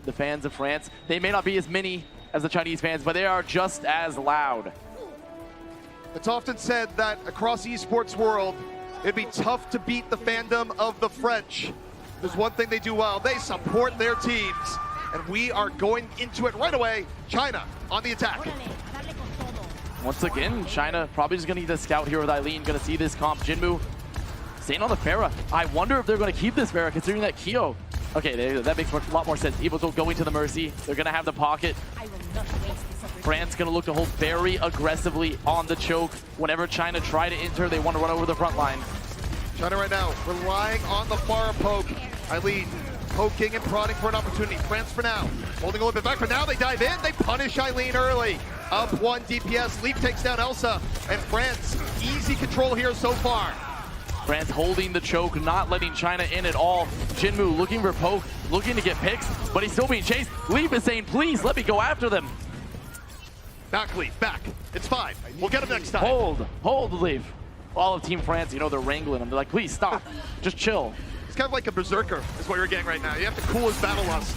the fans of France, they may not be as many as the Chinese fans, but they are just as loud. It's often said that across esports world, it'd be tough to beat the fandom of the French. There's one thing they do well, they support their teams. And we are going into it right away. China on the attack. Once again, China probably just going to need a scout here with Eileen. Going to see this comp. Jinmu staying on the Pharah. I wonder if they're going to keep this Pharah considering that Kyo. Okay, that makes a lot more sense. Evo's going to the Mercy. They're going to have the pocket. France going to look to hold very aggressively on the choke. Whenever China try to enter, they want to run over the front line. China right now relying on the Pharah poke. Eileen poking and prodding for an opportunity. France for now, holding a little bit back, but now they dive in. They punish Eileen early. Up 1 DPS, Leaf takes down Elsa, and France, easy control here so far. France holding the choke, not letting China in at all. Jinmu looking for poke, looking to get picks, but he's still being chased. Leaf is saying, please, let me go after them. Back, Leaf, back. It's fine. We'll get him next time. Hold Leaf. All of Team France, you know, they're wrangling him. They're like, please stop, just chill. He's kind of like a berserker, is what you're getting right now. You have to cool his battle lust.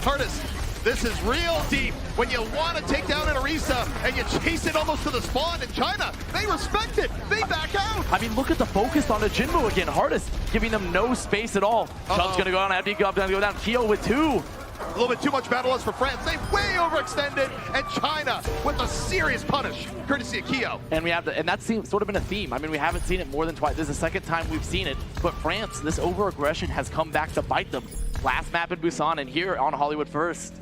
Hardest, this is real deep. When you want to take down an Orisa and you chase it almost to the spawn in China, they respect it. They back out. I mean, look at the focus on the Jinmu again. Hardest giving them no space at all. Chubb's going to go down, Abdi going to go down. Kyo with 2. A little bit too much battle lust for France. They way overextended, and China with a serious punish, courtesy of Kyo. And that's sort of been a theme. I mean, we haven't seen it more than twice. This is the second time we've seen it. But France, this over-aggression has come back to bite them. Last map in Busan, and here on Hollywood first.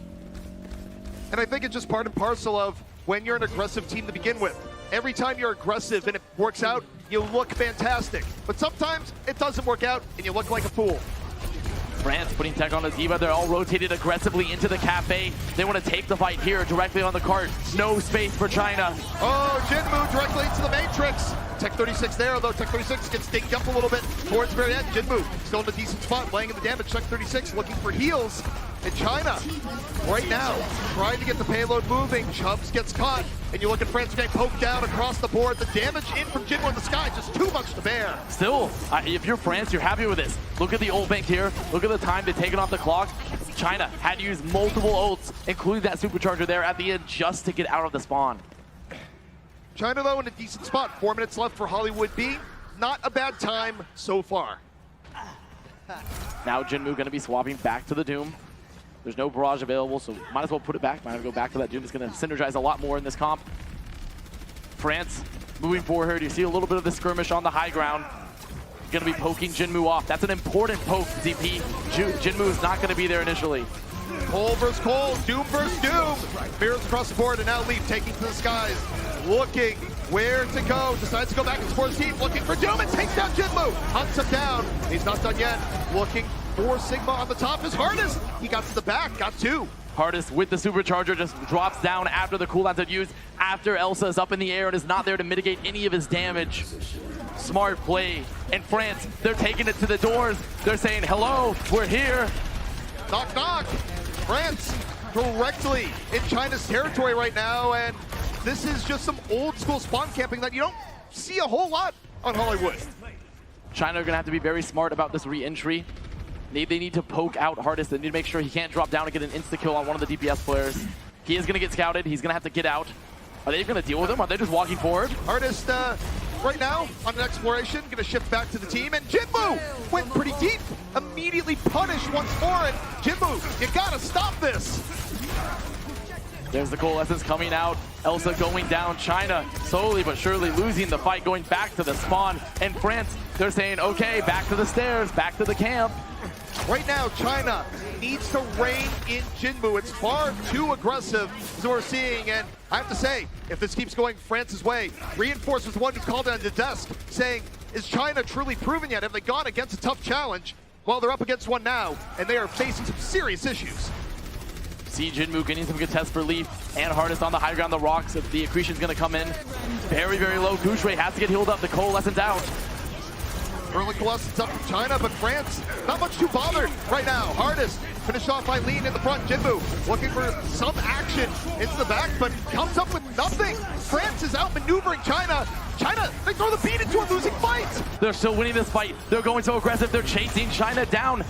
And I think it's just part and parcel of when you're an aggressive team to begin with. Every time you're aggressive and it works out, you look fantastic. But sometimes it doesn't work out, and you look like a fool. France putting tech on the D.Va. They're all rotated aggressively into the cafe. They want to take the fight here directly on the cart. No space for China. Oh, Jinmu directly into the Matrix. Tech 36 there, though Tech 36 gets dinged up a little bit towards the very end. Jinmu still in a decent spot, laying in the damage. Tech 36 looking for heals. And China, right now, trying to get the payload moving. Chubbs gets caught, and you look at France getting poked down across the board. The damage in from Jinmu in the sky, just too much to bear. Still, if you're France, you're happy with this. Look at the ult bank here. Look at the time they've taken off the clock. China had to use multiple ults, including that supercharger there at the end, just to get out of the spawn. China, though, in a decent spot. 4 minutes left for Hollywood B. Not a bad time so far. Now Jinmu going to be swapping back to the Doom. There's no barrage available, so might as well put it back. Might have to go back to that Doom. It's going to synergize a lot more in this comp. France moving forward. You see a little bit of the skirmish on the high ground. Going to be poking Jinmu off. That's an important poke, ZP. Jinmu is not going to be there initially. Cole versus Cole, Doom versus Doom. Mirrors across the board, and now Leaf taking to the skies. Looking where to go. Decides to go back and support his team. Looking for Doom and takes down Jinmu. Hunts him down. He's not done yet. Looking for Sigma on the top. His Hardest. He got to the back. Got 2. Hardest with the supercharger just drops down after the cooldowns are used. After Elsa is up in the air and is not there to mitigate any of his damage. Smart play. And France, they're taking it to the doors. They're saying, hello, we're here. Knock, knock. France directly in China's territory right now, and this is just some old school spawn camping that you don't see a whole lot on Hollywood. China are going to have to be very smart about this re-entry. They need to poke out Hardest. They need to make sure he can't drop down and get an insta-kill on one of the DPS players. He is going to get scouted. He's going to have to get out. Are they going to deal with him? Are they just walking forward? Hardest right now on an exploration, going to shift back to the team, and Jinmu went pretty deep. Immediately punished once more, and Jinmu, you got to stop this. There's the coalescence coming out. Elsa going down. China slowly but surely losing the fight, going back to the spawn. And France, they're saying, okay, back to the stairs, back to the camp. Right now, China needs to rein in Jinmu. It's far too aggressive, as we're seeing. And I have to say, if this keeps going France's way, Reinforce was the one who called down the desk saying, is China truly proven yet? Have they gone against a tough challenge? Well, they're up against one now, and they are facing some serious issues. See Jinmu getting some good tests for Leaf and Hardest on the high ground, the rocks. The accretion's gonna come in very, very low. Gouchwei has to get healed up. The coalescence out. Early coalescence up from China, but France not much too bothered right now. Hardest finished off by Lean in the front. Jinmu looking for some action into the back, but comes up with nothing. France is outmaneuvering China. China, they throw the beat into a losing fight. They're still winning this fight. They're going so aggressive. They're chasing China down.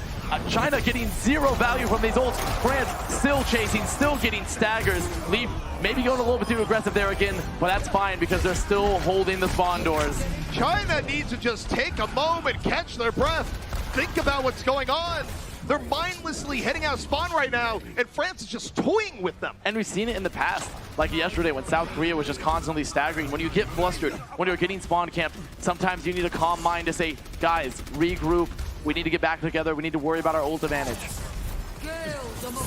China getting zero value from these ults. France still chasing, still getting staggers. Leaf maybe going a little bit too aggressive there again, but that's fine because they're still holding the spawn doors. China needs to just take a moment, catch their breath, think about what's going on. They're mindlessly heading out of spawn right now, and France is just toying with them. And we've seen it in the past, like yesterday when South Korea was just constantly staggering. When you get flustered, when you're getting spawn camped, sometimes you need a calm mind to say, guys, regroup. We need to get back together. We need to worry about our ult advantage.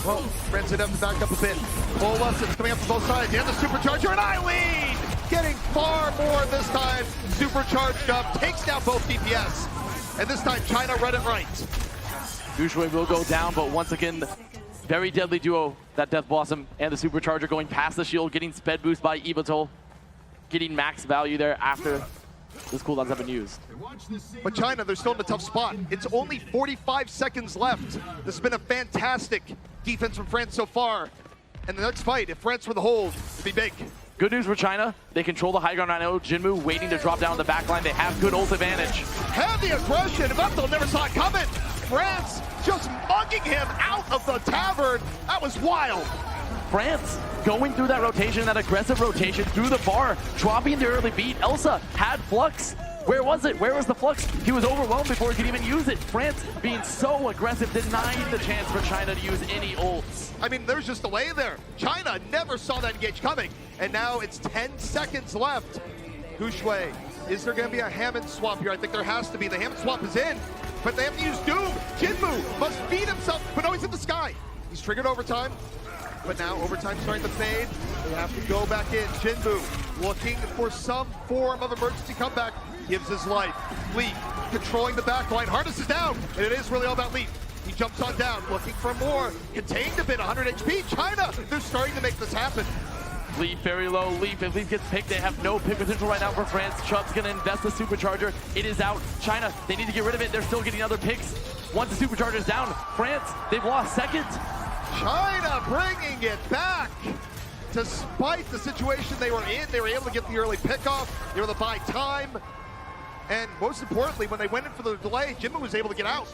Well, France would have to back up a bit. Coalescence coming up from both sides. And the supercharger, and Eileen getting far more this time. Supercharged up, takes down both DPS. And this time, China read it right. Gouchwei will go down, but once again, very deadly duo, that Death Blossom and the Supercharger going past the shield, getting sped boost by Evatol, getting max value there after this cooldowns have been used. But China, they're still in a tough spot. It's only 45 seconds left. This has been a fantastic defense from France so far. And the next fight, if France were the hold, it'd be big. Good news for China. They control the high ground right now. Jinmu waiting to drop down the back line. They have good ult advantage. Heavy aggression. Evatol never saw it coming. France just mugging him out of the tavern. That was wild. France going through that rotation, that aggressive rotation through the bar, dropping the early beat. Elsa had Flux. Where was it? Where was the Flux? He was overwhelmed before he could even use it. France being so aggressive, denying the chance for China to use any ults. I mean, there's just delay there. China never saw that engage coming. And now it's 10 seconds left. Gouchwei, is there going to be a Hammond swap here? I think there has to be. The Hammond swap is in, but they have to use Doom. Jinmu must feed himself, but no, he's in the sky. He's triggered overtime. But now overtime starting to fade. They have to go back in. Jinmu looking for some form of emergency comeback. Gives his life. Leaf controlling the backline. Hardest is down, and it is really all about Leaf. He jumps on down, looking for more. Contained a bit, 100 HP. China, they're starting to make this happen. Leaf very low. Leaf, if Leaf gets picked, they have no pick potential right now for France. Chubb's gonna invest the supercharger. It is out. China, they need to get rid of it. They're still getting other picks. Once the supercharger's down, France, they've lost second. China bringing it back. Despite the situation they were in, they were able to get the early pickoff. They were able to buy time. And most importantly, when they went in for the delay, Jinmu was able to get out.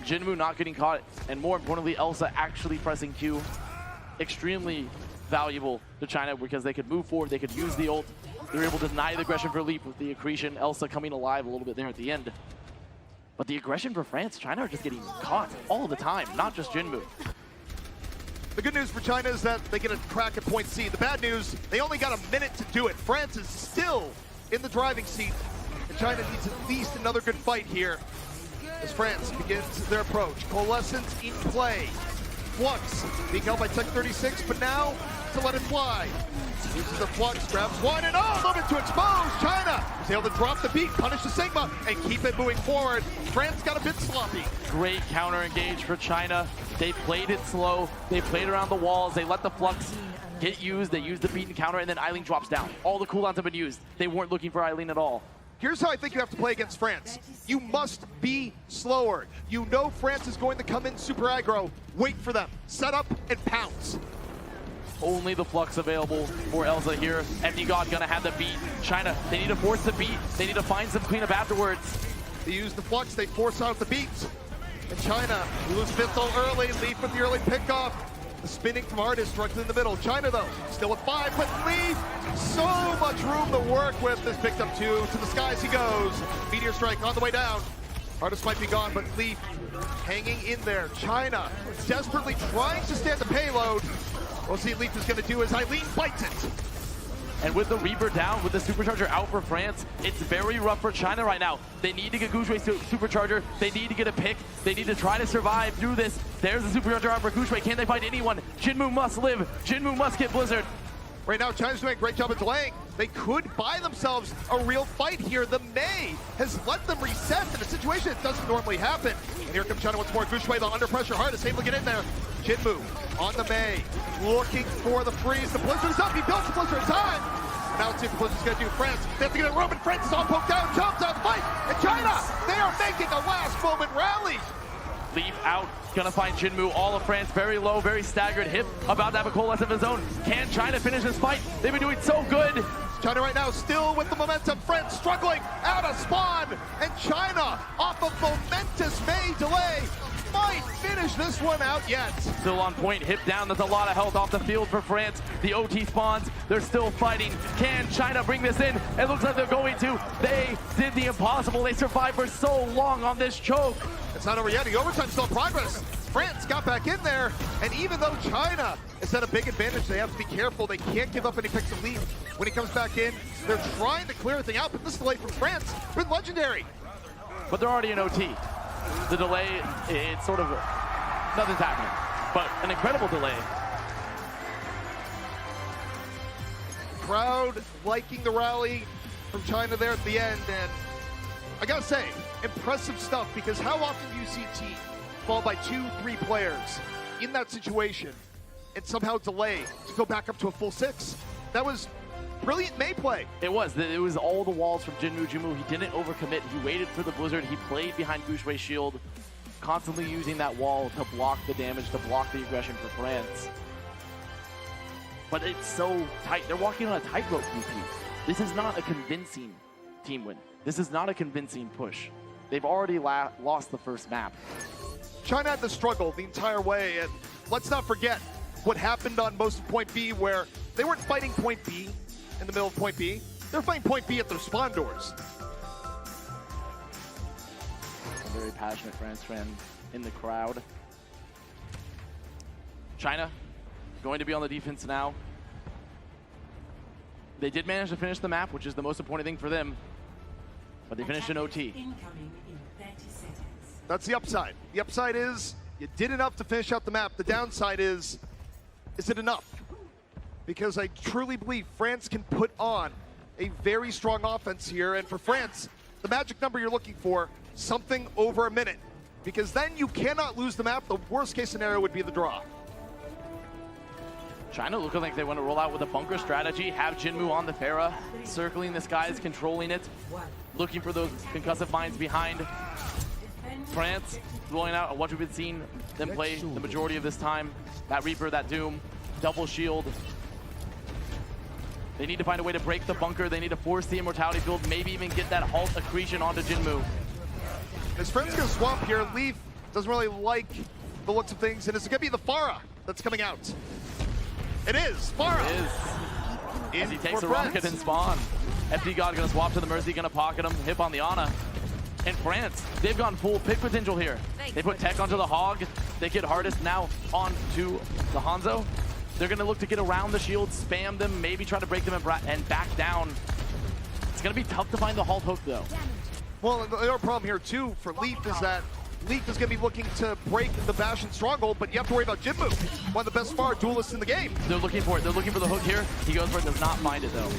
Jinmu not getting caught, and more importantly, Elsa actually pressing Q. Extremely valuable to China because they could move forward, they could use the ult. They were able to deny the aggression for Leap with the accretion. Elsa coming alive a little bit there at the end. But the aggression for France, China are just getting caught all the time, not just Jinmu. The good news for China is that they get a crack at point C. The bad news, they only got a minute to do it. France is still in the driving seat, and China needs at least another good fight here as France begins their approach. Coalescence in play. Flux being held by Tech 36, but now to let it fly. Uses the Flux, grabs one, and moment to expose. China is able to drop the beat, punish the Sigma, and keep it moving forward. France got a bit sloppy. Great counter engage for China. They played it slow. They played around the walls. They let the Flux get used. They used the beat and counter, and then Eileen drops down. All the cooldowns have been used. They weren't looking for Eileen at all. Here's how I think you have to play against France. You must be slower. You know France is going to come in super aggro. Wait for them. Set up and pounce. Only the Flux available for Elsa here. Empty God gonna have the beat. China, they need to force the beat. They need to find some cleanup afterwards. They use the Flux, they force out the beat. And China lose Vithel early, Leaf with the early pickoff. The spinning from Artist directly in the middle. China though, still at 5, but Leaf, so much room to work with. This picked up 2, to the skies he goes. Meteor Strike on the way down. Artist might be gone, but Leaf hanging in there. China desperately trying to stand the payload. We'll see what Leaf is going to do as Eileen bites it. And with the Reaper down, with the Supercharger out for France, it's very rough for China right now. They need to get Gushui's Supercharger. They need to get a pick. They need to try to survive through this. There's the Supercharger out for Gushui. Can they find anyone? Jinmu must live. Jinmu must get Blizzard. Right now, China's doing a great job of delaying. They could buy themselves a real fight here. The Mei has let them reset in a situation that doesn't normally happen. And here comes China once more. Gushui, the under pressure hardest, able to get in there. Jinmu on the Mei, looking for the freeze. The Blizzard is up. He builds the Blizzard in time. Now let's see what the Blizzard's going to do. France, they have to get a room, and France is all poked down. Jumps out the fight. And China, they are making a last moment rally. Leaf out, gonna find Jinmu, all of France, very low, very staggered, hip, about to have a coalesce of his own. Can China finish this fight? They've been doing so good. China right now still with the momentum. France struggling out of spawn, and China off of momentous Mei delay might finish this one out yet. Still on point, hip down, there's a lot of health off the field for France. The OT spawns, they're still fighting. Can China bring this in? It looks like they're going to. They did the impossible. They survived for so long on this choke. It's not over yet. The overtime's still in progress. France got back in there, and even though China is at a big advantage, they have to be careful. They can't give up any picks to lead. When he comes back in, they're trying to clear everything out, but this delay from France with legendary. But they're already in OT. The delay, it's sort of, nothing's happening, but an incredible delay. Crowd liking the rally from China there at the end, and I gotta say, impressive stuff, because how often do you see a team fall by 2-3 players in that situation and somehow delay to go back up to a full 6? That was brilliant Mei play. It was all the walls from Jinmu. He didn't overcommit. He waited for the Blizzard. He played behind Gushui's shield, constantly using that wall to block the damage, to block the aggression for France. But it's so tight. They're walking on a tightrope, VP. This is not a convincing team win. This is not a convincing push. They've already lost the first map. China had to struggle the entire way, and let's not forget what happened on most of Point B, where they weren't fighting Point B in the middle of Point B. They're fighting Point B at their spawn doors. A very passionate France fan in the crowd. China going to be on the defense now. They did manage to finish the map, which is the most important thing for them, but they finished in OT. That's the upside. The upside is you did enough to finish out the map. The downside is it enough? Because I truly believe France can put on a very strong offense here, and for France, the magic number you're looking for, something over a minute, because then you cannot lose the map. The worst case scenario would be the draw. China looking like they want to roll out with a bunker strategy, have Jinmu on the Pharah, circling the skies, controlling it, looking for those concussive mines behind. France rolling out what we've been seeing them play the majority of this time. That Reaper, that Doom, double shield. They need to find a way to break the bunker. They need to force the immortality build, maybe even get that halt accretion onto Jinmu. His friend's gonna swamp here. Leaf doesn't really like the looks of things, and it's gonna be the Pharah that's coming out. It is Pharah. It is. As he takes a rocket and spawn. FD God gonna swap to the Mercy, gonna pocket him, hip on the Ana. And France, they've gone full pick potential here. They put tech onto the Hog. They get hardest now onto the Hanzo. They're gonna look to get around the shield, spam them, maybe try to break them and back down. It's gonna be tough to find the halt hook though. Well, the other problem here too for Leaf is that Leaf is gonna be looking to break the Bastion stronghold, but you have to worry about Jinmu, one of the best Pharah duelists in the game. They're looking for it. They're looking for the hook here. He goes for it, does not find it though.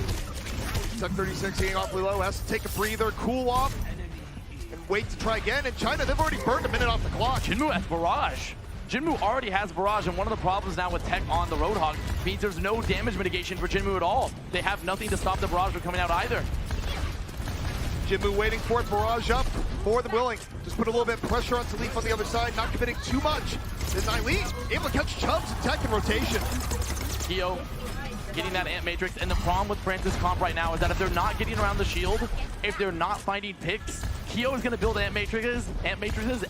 Tuck 36 getting awfully low, has to take a breather, cool off, and wait to try again. And China, they've already burned a minute off the clock. Jinmu has Barrage. Jinmu already has Barrage, and one of the problems now with tech on the Roadhog means there's no damage mitigation for Jinmu at all. They have nothing to stop the Barrage from coming out either. Jinmu waiting for it, Barrage up, more than willing. Just put a little bit of pressure onto Leaf on the other side, not committing too much. Is Eileen able to catch Chubbs and tech in rotation? Keo getting that Ant Matrix, and the problem with France's comp right now is that if they're not getting around the shield, if they're not finding picks, Keo is going to build Ant Matrixes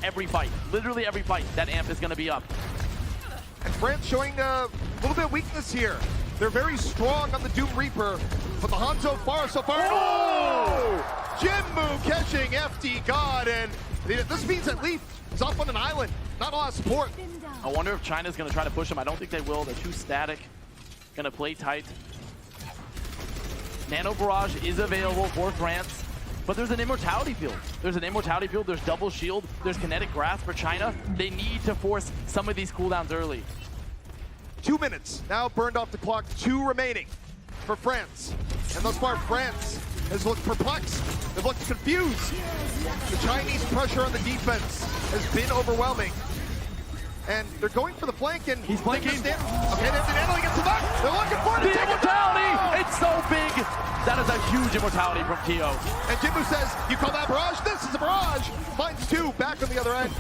every fight. Literally every fight, that Amp is going to be up. And France showing a little bit of weakness here. They're very strong on the Doom Reaper, but the Hanzo Pharah so far. Oh! Jinmu catching FD God, and this means that Leaf is off on an island. not a lot of support. I wonder if China's going to try to push them. I don't think they will. They're too static. Going to play tight. Nano Barrage is available for France, but there's an Immortality field. There's an Immortality field. There's double shield. There's Kinetic Grasp for China. They need to force some of these cooldowns early. 2 minutes now burned off the clock. 2 remaining for France. And thus far, France has looked perplexed. They've looked confused. The Chinese pressure on the defense has been overwhelming. And they're going for the flank, and he's flanking. Okay, they're handling it to that. They're looking for it. The Immortality! It's so big. That is a huge Immortality from Kyo. And Jinmu says, you call that barrage? This is a barrage. Finds 2 back on the other end.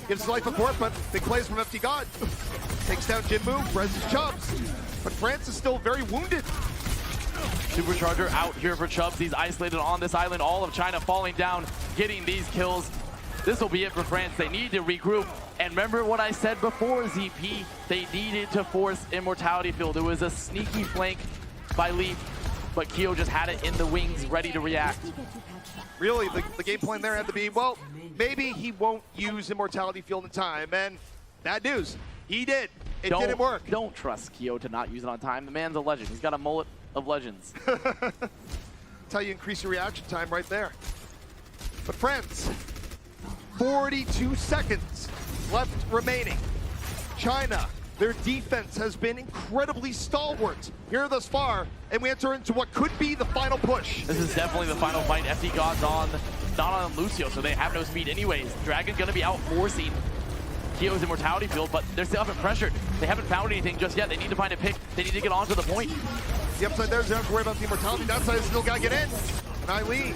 Gives his life a forfeit. Big plays from FT God. Takes down Jinmu, reses Chubbs. But France is still very wounded. Supercharger out here for Chubbs. He's isolated on this island. All of China falling down, getting these kills. This will be it for France. They need to regroup. And remember what I said before, ZP. They needed to force Immortality Field. It was a sneaky flank by Leaf, but Kyo just had it in the wings, ready to react. Really, the game plan there had to be, well, maybe he won't use Immortality Field in time. And bad news, he did. It didn't work. Don't trust Kyo to not use it on time. The man's a legend. He's got a mullet of legends. That's how you increase your reaction time right there. But France, 42 seconds left remaining. China, their defense has been incredibly stalwart here thus far, and we enter into what could be the final push. This is definitely the final fight. FD God's on, not on Lucio, so they have no speed anyways. Dragon's gonna be out forcing Kyo's Immortality Field, but they're still haven't pressured. They haven't found anything just yet. They need to find a pick. They need to get onto the point. The upside there is they don't have to worry about the Immortality. Downside is still gotta get in. And Eileen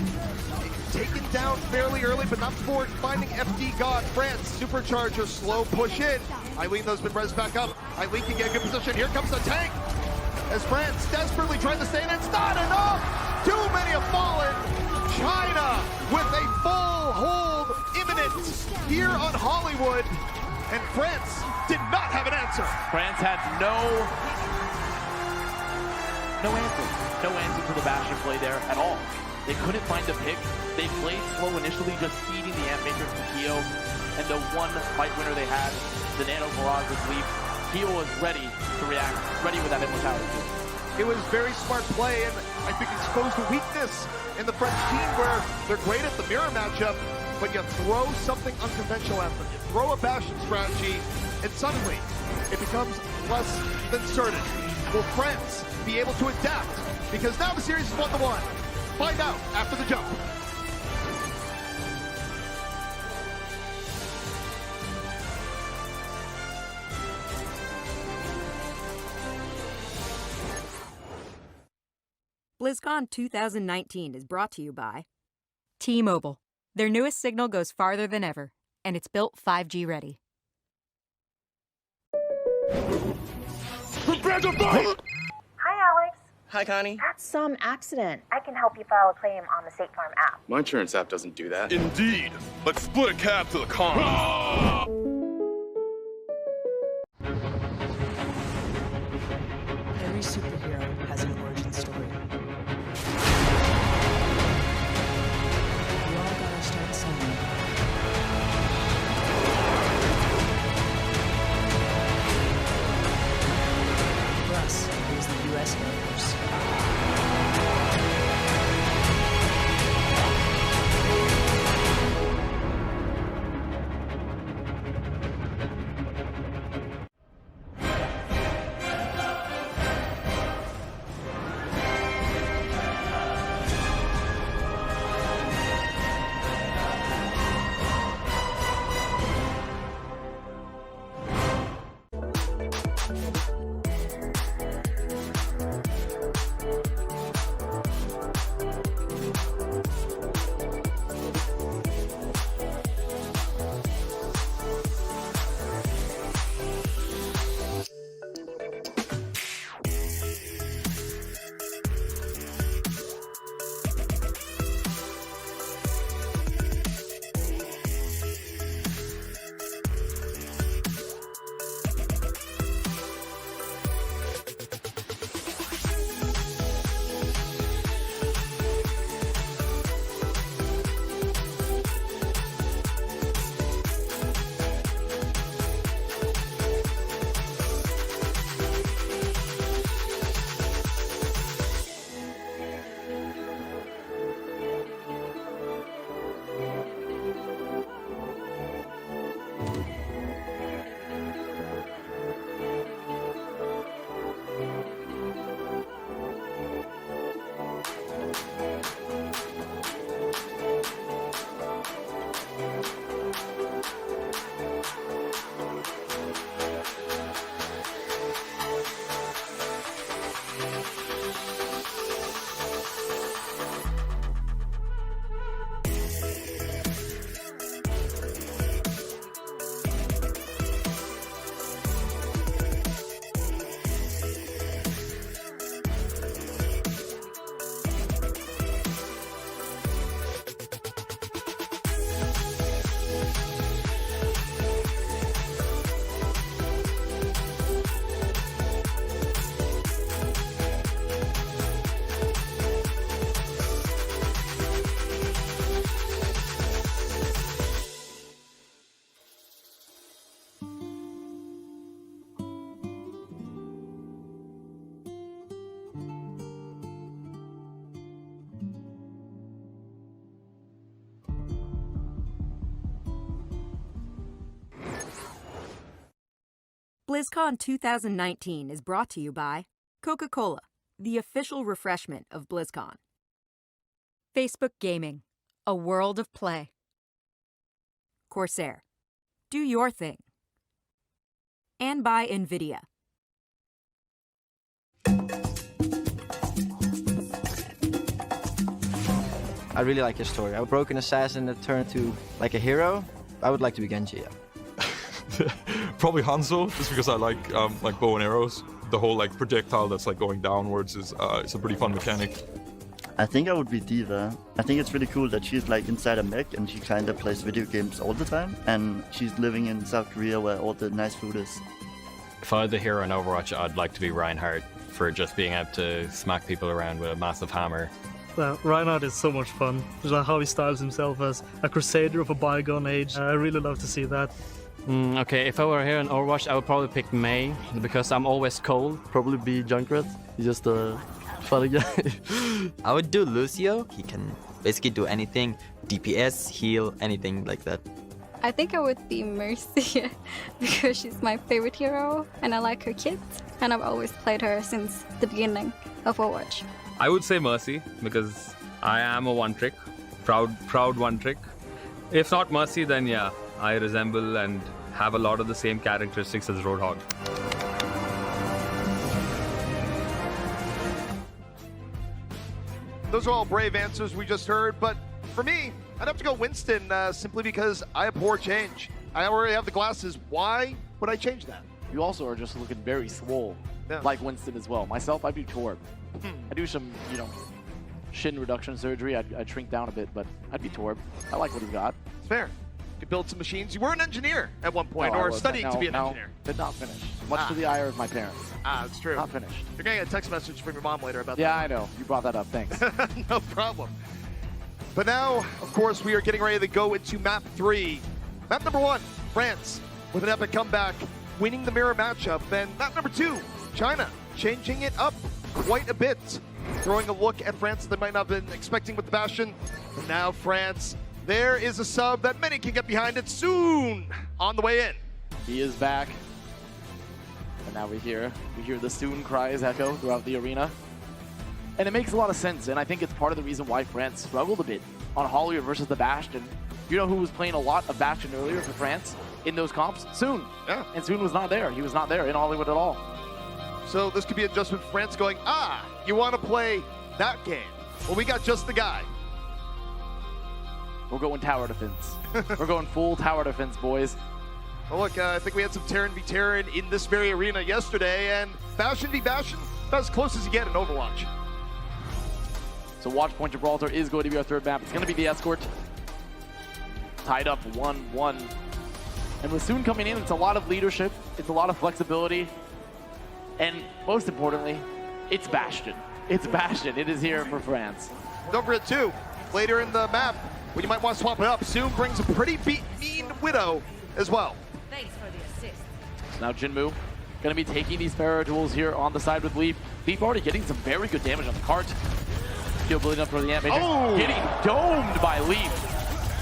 taken down fairly early, but not before finding FD God. France, Supercharger, slow push in. Eileen, though, has been res back up. Eileen can get a good position. Here comes the tank. As France desperately trying to stay in, it's not enough. Too many have fallen. China with a full hold imminent here on Hollywood. And France did not have an answer. France had no answer. No answer to the Bastion play there at all. They couldn't find a pick. They played slow initially, just feeding the Amp Matrix to Kyo. And the one fight winner they had, the Nano Barrage with Leaf, Kyo was ready to react, ready with that Immortality. It was very smart play, and I think exposed a weakness in the French team where they're great at the mirror matchup, but you throw something unconventional at them. You throw a Bastion strategy, and suddenly it becomes less than certain. Will France be able to adapt? Because now the series is 1-1. Find out after the jump. BlizzCon 2019 is brought to you by T-Mobile. Their newest signal goes farther than ever, and it's built 5G ready. Prepare to fight! Hi, Alex. Hi, Connie. That's some accident. I can help you file a claim on the State Farm app. My insurance app doesn't do that. Indeed. Let's split a cab to the car. Every superhero has an origin story. We all gotta start somewhere. For us, it was the U.S. Air Force. BlizzCon 2019 is brought to you by Coca-Cola, the official refreshment of BlizzCon. Facebook Gaming, a world of play. Corsair, do your thing. And by NVIDIA. I really like his story. A broken assassin that turned to like a hero. I would like to be Genji, yeah. Probably Hanzo, just because I like bow and arrows. The whole like projectile that's like going downwards is a pretty fun mechanic. I think I would be Diva. I think it's really cool that she's like inside a mech and she kind of plays video games all the time. And she's living in South Korea where all the nice food is. If I had the hero in Overwatch, I'd like to be Reinhardt for just being able to smack people around with a massive hammer. Reinhardt is so much fun. Just like how he styles himself as a crusader of a bygone age. I really love to see that. Okay, if I were here in Overwatch, I would probably pick Mei because I'm always cold. Probably be Junkrat. He's just a funny guy. I would do Lucio. He can basically do anything. DPS, heal, anything like that. I think I would be Mercy because she's my favorite hero and I like her kit. And I've always played her since the beginning of Overwatch. I would say Mercy because I am a one-trick, proud one-trick. If not Mercy, then yeah, I resemble and have a lot of the same characteristics as Roadhog. Those are all brave answers we just heard, but for me, I'd have to go Winston simply because I abhor change. I already have the glasses. Why would I change that? You also are just looking very swole, like Winston as well. Myself, I'd do Torb. I do some, shin reduction surgery. I'd shrink down a bit, but I'd be Torb. I like what he's got. It's fair. You could build some machines. You were an engineer at one point, or studying to be an engineer. Did not finish. Much to the ire of my parents. That's true. Not finished. You're going to get a text message from your mom later about that. Yeah, I know. You brought that up. Thanks. No problem. But now, of course, we are getting ready to go into map 3. Map number 1, France, with an epic comeback, winning the mirror matchup. And map number 2, China, changing it up quite a bit, throwing a look at France that they might not have been expecting with the Bastion. And now France, there is a sub that many can get behind it soon on the way in. He is back. And now we hear the soon cries echo throughout the arena. And it makes a lot of sense, and I think it's part of the reason why France struggled a bit on Hollywood versus the Bastion. You know who was playing a lot of Bastion earlier for France in those comps? Soon. Yeah. And Soon was not there. He was not there in Hollywood at all. So this could be adjustment for France going, you want to play that game? Well, we got just the guy. We're going tower defense. We're going full tower defense, boys. Well, look, I think we had some Terran v Terran in this very arena yesterday, and Bastion v Bastion, about as close as you get in Overwatch. So Watchpoint Gibraltar is going to be our third map. It's going to be the Escort. Tied up 1-1. And with Soon coming in, it's a lot of leadership. It's a lot of flexibility. And most importantly, it's Bastion. It's Bastion. It is here for France. Don't forget, too, later in the map, when you might want to swap it up, Soon brings a pretty mean Widow as well. Thanks for the assist. Now Jinmu going to be taking these Pharaoh duels here on the side with Leaf. Leaf already getting some very good damage on the cart. Still building up for the Ant Matrix. Oh! Getting domed by Leaf.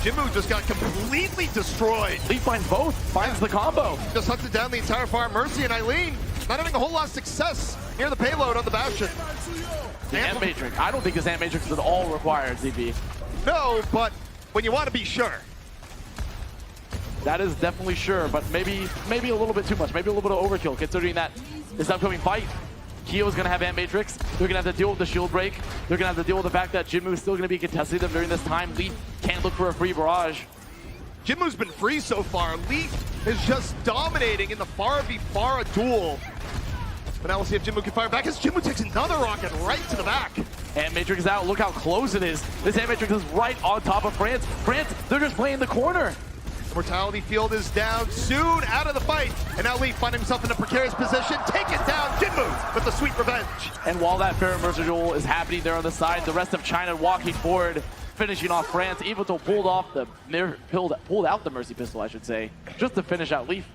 Jinmu just got completely destroyed. Leaf finds both, finds the combo. Just hunted down the entire farm. Mercy and Eileen not having a whole lot of success near the payload on the Bastion. The Ant Matrix. I don't think this Ant Matrix is at all required, ZB. No, but when you want to be sure. That is definitely sure, but maybe a little bit too much. Maybe a little bit of overkill, considering that this upcoming fight, Kyo's going to have Ant Matrix. They're going to have to deal with the shield break. They're going to have to deal with the fact that Jinmu is still going to be contesting them during this time. Leaf can't look for a free barrage. Jinmu's been free so far. Leaf is just dominating in the Pharah v Pharah duel. But now we'll see if Jinmu can fire back as Jinmu takes another rocket right to the back. Ant Matrix is out. Look how close it is. This Ant Matrix is right on top of France. France, they're just playing the corner. Mortality field is down, Soon out of the fight, and now Leaf finds himself in a precarious position. Take it down, Jinmu with the sweet revenge. And while that Pharaoh Mercer duel is happening there on the side, the rest of China walking forward, finishing off France. Evito pulled out the Mercy pistol, I should say, just to finish out Leaf.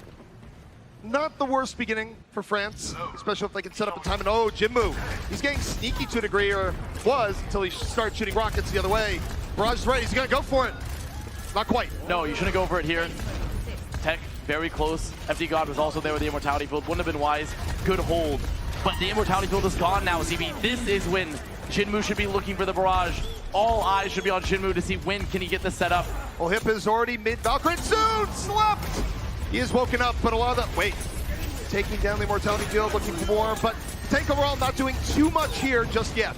Not the worst beginning for France, especially if they can set up in time. And oh, Jinmu, he's getting sneaky to a degree, or was, until he started shooting rockets the other way. Barrage is ready, he's gonna go for it. Not quite. No, you shouldn't go for it here. Tech very close. FD God was also there with the Immortality Field. Wouldn't have been wise. Good hold. But the Immortality Field is gone now, CB. This is when Jinmu should be looking for the barrage. All eyes should be on Jinmu to see when can he get this set up. Well, Hip is already mid-Valkyrie. Soon slept! He is woken up, but a lot of the... Wait. Taking down the Immortality Field, looking for more, but Tank overall not doing too much here just yet.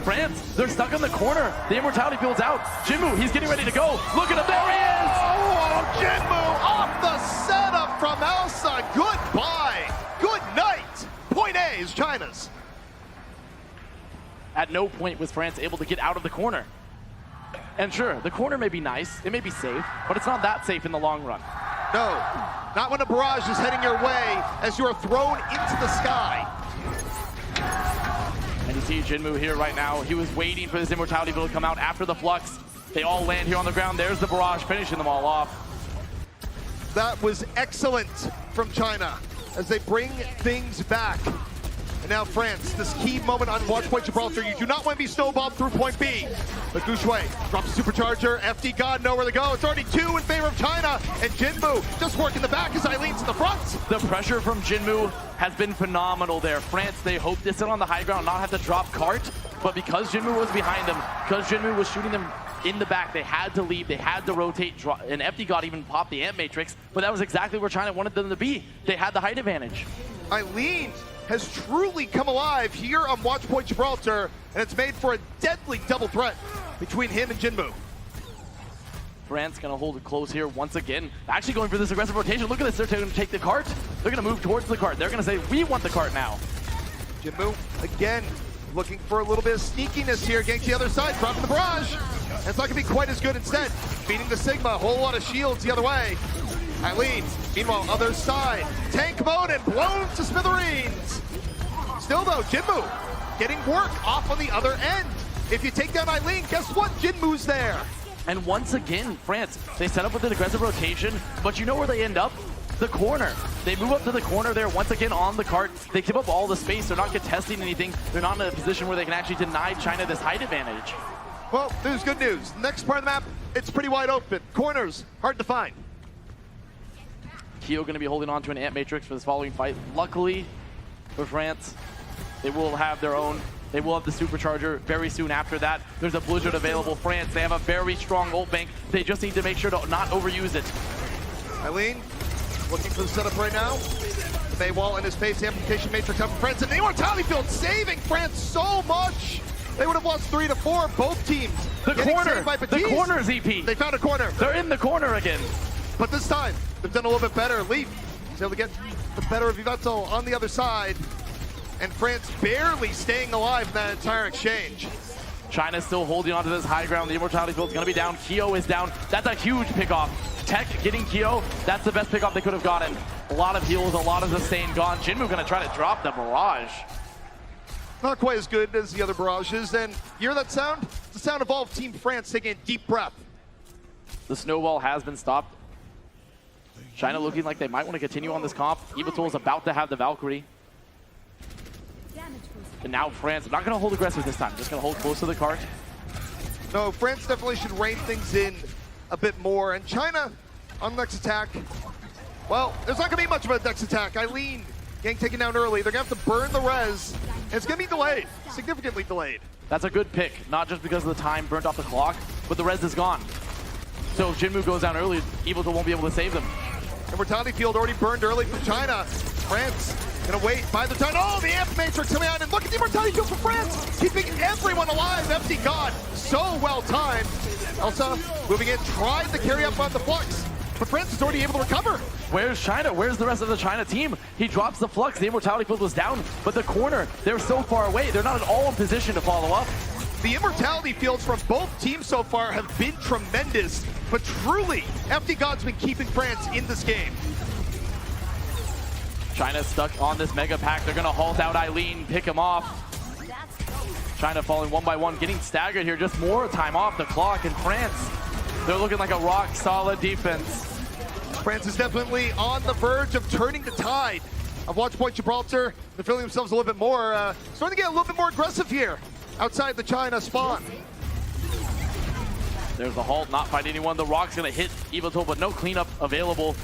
France, they're stuck in the corner. The Immortality Field's out. Jinmu, he's getting ready to go. Look at him, there he is! Oh, Jinmu off the setup from Elsa. Goodbye. Good night. Point A is China's. At no point was France able to get out of the corner. And sure, the corner may be nice, it may be safe, but it's not that safe in the long run. No, not when a barrage is heading your way as you are thrown into the sky. And you see Jinmu here right now. He was waiting for this Immortality Field to come out after the Flux. They all land here on the ground. There's the barrage, finishing them all off. That was excellent from China as they bring things back. And now France, this key moment on Watch Point Gibraltar. You do not want to be snowballed through point B. But Gushui drops a supercharger. FD God nowhere to go. It's already 2 in favor of China. And Jinmu just working the back as Eileen's in the front. The pressure from Jinmu has been phenomenal there. France, they hoped to sit on the high ground, not have to drop cart. But because Jinmu was behind them, because Jinmu was shooting them in the back, they had to leave, they had to rotate, and FD God even popped the Ant Matrix, but that was exactly where China wanted them to be. They had the height advantage. Eileen has truly come alive here on Watch Point Gibraltar, and it's made for a deadly double threat between him and Jinmu. France gonna hold it close here once again. Actually going for this aggressive rotation. Look at this, they're gonna take the cart. They're gonna move towards the cart. They're gonna say, we want the cart now. Jinmu, again, looking for a little bit of sneakiness here against the other side, dropping the barrage. And it's not gonna be quite as good instead. Beating the Sigma, a whole lot of shields the other way. Eileen, meanwhile, other side. Tank mode and blown to smithereens. Still though, Jinmu getting work off on the other end. If you take down Eileen, guess what? Jinmu's there. And once again, France, they set up with an aggressive rotation, but you know where they end up? The corner. They move up to the corner there, once again on the cart. They give up all the space. They're not contesting anything. They're not in a position where they can actually deny China this height advantage. Well, there's good news. Next part of the map, it's pretty wide open. Corners, hard to find. Kyo going to be holding on to an Ant Matrix for this following fight. Luckily for France, they will have their own. They will have the supercharger very soon after that. There's a Blizzard available. France, they have a very strong ult bank. They just need to make sure to not overuse it. Eileen, looking for the setup right now. The Bay Wall in his face, the Amplification Matrix up for France, and the Immortality Field saving France so much. They would have lost 3 to 4, both teams. The corner, the corner, ZP. They found a corner. They're in the corner again. But this time, they've done a little bit better. Leaf is able to get the better of Yvetzel on the other side. And France barely staying alive in that entire exchange. China's still holding on to this high ground. The Immortality Field is going to be down. Kyo is down. That's a huge pickoff. Tech getting Kyo, that's the best pickoff they could have gotten. A lot of heals, a lot of sustain gone. Jinmu going to try to drop the barrage. Not quite as good as the other barrages. And you hear that sound? It's the sound of all of Team France taking a deep breath. The snowball has been stopped. China looking like they might want to continue on this comp. Evitul is about to have the Valkyrie. And now France, not going to hold aggressive this time. Just going to hold close to the cart. No, France definitely should rein things in a bit more. And China, on the next attack, well, there's not going to be much of a next attack. Eileen getting taken down early. They're going to have to burn the res. And it's going to be delayed, significantly delayed. That's a good pick, not just because of the time burnt off the clock, but the res is gone. So if Jinmu goes down early, Evitul won't be able to save them. Immortality Field already burned early from China. France gonna wait by the time. Oh, the Amp Matrix coming out, and look at the Immortality Field for France, keeping everyone alive. FD God, so well timed. Elsa moving in, tried to carry up on the Flux, but France is already able to recover. Where's China? Where's the rest of the China team? He drops the Flux, the Immortality Field was down, but the corner, they're so far away, they're not at all in position to follow up. The Immortality Fields from both teams so far have been tremendous, but truly, FD God's been keeping France in this game. China's stuck on this mega pack. They're gonna halt out Eileen, pick him off. China falling one by one, getting staggered here. Just more time off the clock. And France, they're looking like a rock solid defense. France is definitely on the verge of turning the tide of Watch Point Gibraltar. They're feeling themselves a little bit more, starting to get a little bit more aggressive here outside the China spawn. There's the halt, not find anyone. The rock's gonna hit Evitul, but no cleanup available.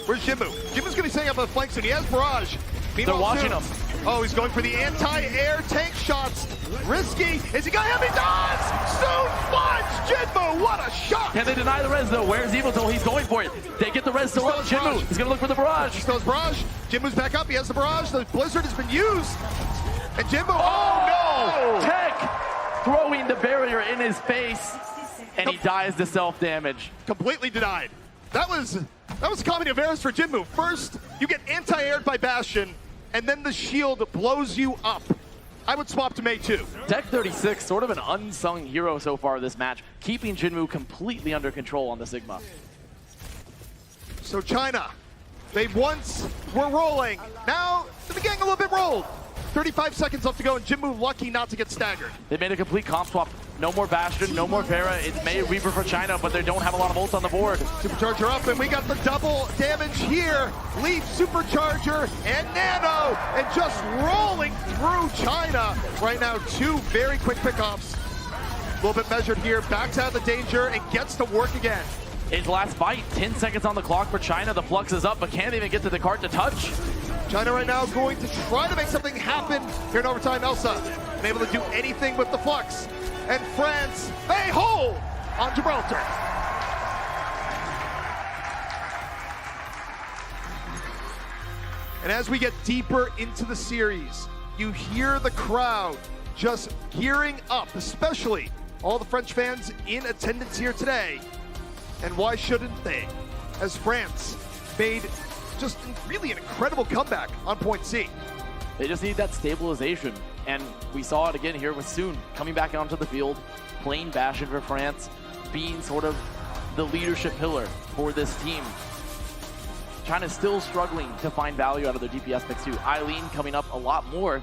Where's Jinmu? Jinmu's gonna be setting up a flank soon. He has barrage. They're watching him. Oh, he's going for the anti-air tank shots. Risky. Is he gonna have? He does! Soon flies Jinmu. What a shot! Can they deny the res though? Where's Evil? He's going for it. They get the res still up. Jinmu, he's gonna look for the barrage. He throws barrage. Jinmu's back up. He has the barrage. The blizzard has been used. And Jinmu, oh no! Tech throwing the barrier in his face, and he dies to self-damage. Completely denied. That was a comedy of errors for Jinmu. First, you get anti-aired by Bastion, and then the shield blows you up. I would swap to Mei too. Tech 36, sort of an unsung hero so far this match, keeping Jinmu completely under control on the Sigma. So China, they once were rolling. Now they're getting a little bit rolled. 35 seconds left to go, and Jinmu lucky not to get staggered. They made a complete comp swap. No more Bastion, no more Pharah. It's Mei Reaper for China, but they don't have a lot of ults on the board. Supercharger up, and we got the double damage here. Leaf, Supercharger, and Nano, and just rolling through China. Right now, two very quick pickoffs. A little bit measured here, backs out of the danger, and gets to work again. His last fight, 10 seconds on the clock for China. The flux is up, but can't even get to the cart to touch. China right now going to try to make something happen here in overtime. Elsa unable to do anything with the flux. And France, they hold on Gibraltar. And as we get deeper into the series, you hear the crowd just gearing up, especially all the French fans in attendance here today. And why shouldn't they? As France made just really an incredible comeback on point C. They just need that stabilization, and we saw it again here with Soon coming back onto the field, playing Bastion for France, being sort of the leadership pillar for this team. China's still struggling to find value out of their DPS picks too. Eileen coming up a lot more,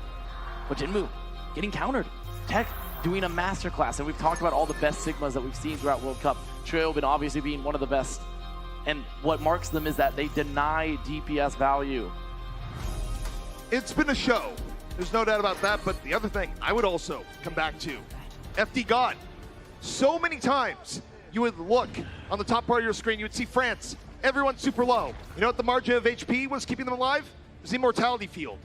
but Jinmu getting countered. Tech doing a masterclass, and we've talked about all the best Sigmas that we've seen throughout World Cup. Trailbin obviously being one of the best. And what marks them is that they deny DPS value. It's been a show. There's no doubt about that, but the other thing I would also come back to, FD God. So many times you would look on the top part of your screen, you would see France, everyone super low. You know what the margin of HP was keeping them alive? It was the Immortality Field.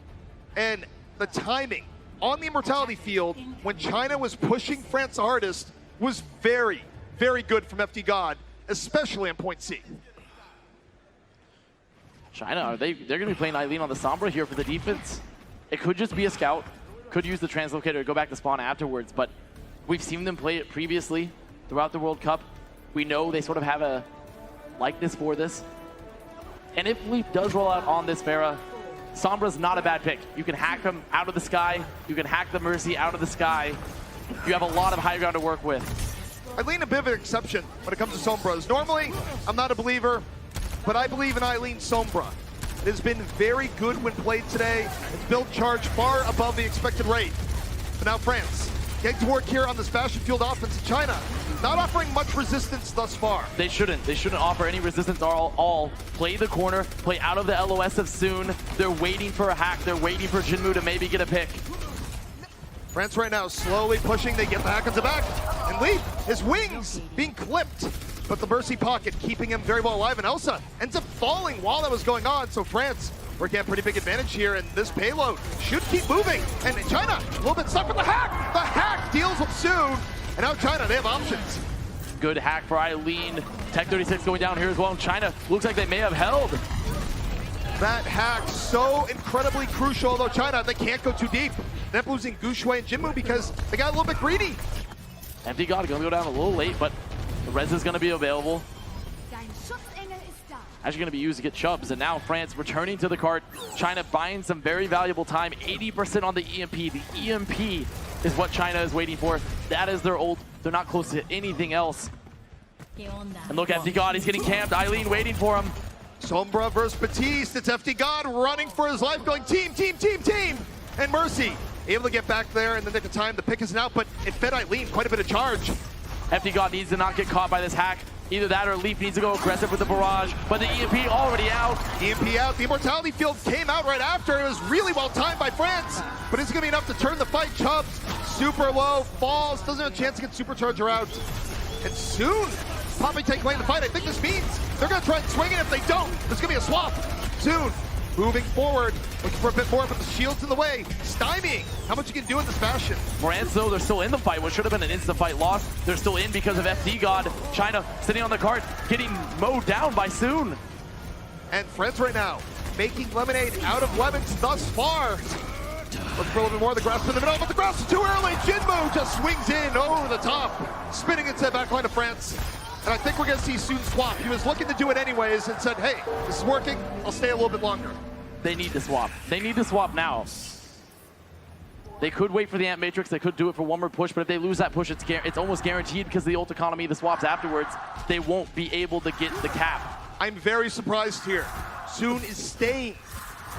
And the timing on the Immortality Field when China was pushing France the hardest was very, very good from FD God, especially on point C. China, they're going to be playing Eileen on the Sombra here for the defense. It could just be a scout, could use the translocator to go back to spawn afterwards, but we've seen them play it previously throughout the World Cup. We know they sort of have a likeness for this. And if Leaf does roll out on this Pharah, Sombra's not a bad pick. You can hack them out of the sky, you can hack the Mercy out of the sky. You have a lot of high ground to work with. Eileen a bit of an exception when it comes to Sombras. Normally, I'm not a believer, but I believe in Eileen Sombra. It has been very good when played today. It's built charge far above the expected rate. But now France, getting to work here on this Bastion Field offense in China, not offering much resistance thus far. They shouldn't offer any resistance at all. Play the corner, play out of the LOS of Soon. They're waiting for a hack, they're waiting for Jinmu to maybe get a pick. France right now slowly pushing, they get the hack on the back, and Leaf, his wings being clipped, but the Mercy pocket keeping him very well alive, and Elsa ends up falling while that was going on, so France working at pretty big advantage here, and this payload should keep moving, and China a little bit stuck with the hack! The hack deals with Soon, and now China, they have options. Good hack for Eileen. Tech 36 going down here as well, and China looks like they may have held. That hack so incredibly crucial, although China, they can't go too deep. They end up losing Gushui and Jinmu because they got a little bit greedy. Empty God gonna go down a little late, but the res is gonna be available. Actually gonna be used to get Chubbs, and now France returning to the cart. China buying some very valuable time, 80% on the EMP. The EMP is what China is waiting for. That is their ult. They're not close to anything else. And look, FD God, he's getting camped. Eileen waiting for him. Sombra versus Batiste. It's FD God running for his life, going team, team, team, team. And Mercy able to get back there in the nick of time. The pick isn't out, but it fed Eileen quite a bit of charge. FD God needs to not get caught by this hack. Either that or Leaf needs to go aggressive with the barrage, but the EMP already out. EMP out. The Immortality Field came out right after. It was really well timed by France, but it's going to be enough to turn the fight. Chubbs super low, falls, doesn't have a chance to get Supercharger out. And soon Poppy take away the fight. I think this means they're going to try and swing it. If they don't, there's going to be a swap. Soon, moving forward, looking for a bit more, but the shield's in the way. Stymieing how much you can do in this fashion. France, though, they're still in the fight. What should have been an instant fight loss, they're still in because of FD God. China sitting on the cart, getting mowed down by Soon. And France right now, making lemonade out of lemons thus far. Look for a little bit more of the grass in the middle, but the grass is too early. Jinmu just swings in over the top, spinning into the backline of France. And I think we're going to see Soon swap. He was looking to do it anyways and said, hey, this is working. I'll stay a little bit longer. They need to swap. They need to swap now. They could wait for the Ant Matrix. They could do it for one more push, but if they lose that push, it's almost guaranteed because of the ult economy, the swaps afterwards, they won't be able to get the cap. I'm very surprised here. Soon is staying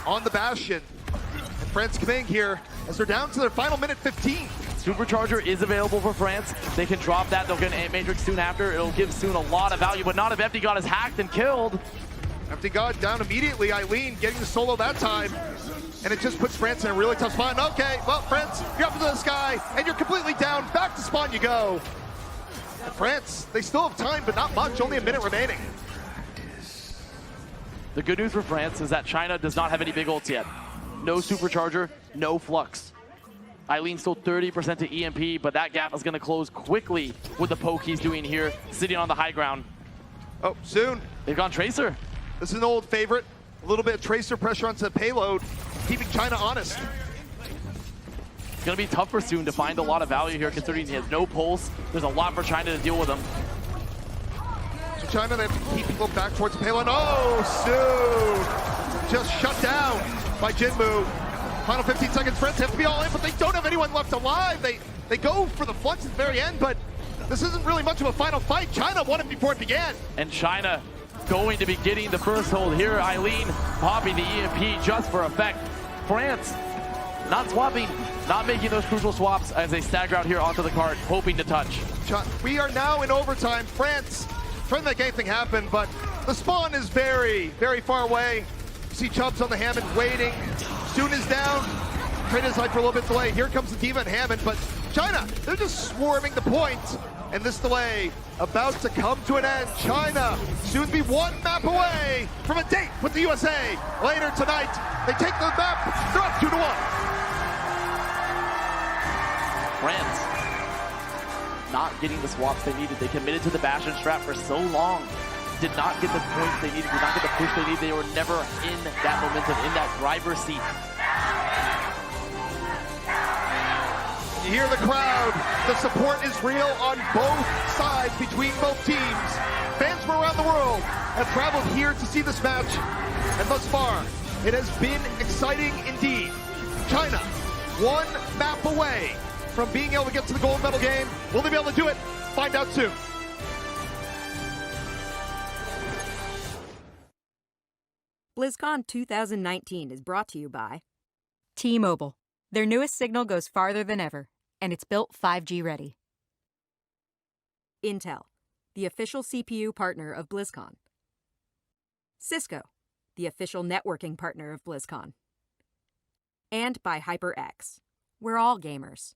on the Bastion. And France coming here as they're down to their final minute 15. Supercharger is available for France. They can drop that. They'll get an Ant Matrix soon after. It'll give Soon a lot of value, but not if FD God is hacked and killed. FD God down immediately. Eileen getting the solo that time. And it just puts France in a really tough spot. Okay, well, France, you're up into the sky, and you're completely down. Back to spawn you go. And France, they still have time, but not much. Only a minute remaining. The good news for France is that China does not have any big ults yet. No Supercharger, no Flux. Eileen still 30% to EMP, but that gap is going to close quickly with the poke he's doing here, sitting on the high ground. Oh, Soon. They've gone Tracer. This is an old favorite. A little bit of Tracer pressure onto the payload, keeping China honest. It's going to be tough for Soon to find a lot of value here, considering he has no pulse. There's a lot for China to deal with him. So China, they have to keep people back towards the payload. Oh, Soon! Just shut down by Jinmu. Final 15 seconds, France have to be all in, but they don't have anyone left alive. They go for the Flux at the very end, but this isn't really much of a final fight. China won it before it began. And China going to be getting the first hold here. Eileen popping the EMP just for effect. France not swapping, not making those crucial swaps as they stagger out here onto the cart, hoping to touch. We are now in overtime. France trying to make anything happen, but the spawn is very, very far away. You see Chubbs on the Hammond waiting. Soon is down. Trade is like for a little bit delay. Here comes the D.Va and Hammond, but China, they're just swarming the point. And this delay about to come to an end. China soon be one map away from a date with the USA. Later tonight, they take the map. They're up 2-1. France not getting the swaps they needed. They committed to the Bastion strat for so long. Did not get the points they needed, did not get the push they needed. They were never in that momentum, in that driver's seat. You hear the crowd. The support is real on both sides, between both teams. Fans from around the world have traveled here to see this match. And thus far, it has been exciting indeed. China, one map away from being able to get to the gold medal game. Will they be able to do it? Find out soon. BlizzCon 2019 is brought to you by T-Mobile. Their newest signal goes farther than ever, and it's built 5G ready. Intel, the official CPU partner of BlizzCon. Cisco, the official networking partner of BlizzCon. And by HyperX. We're all gamers.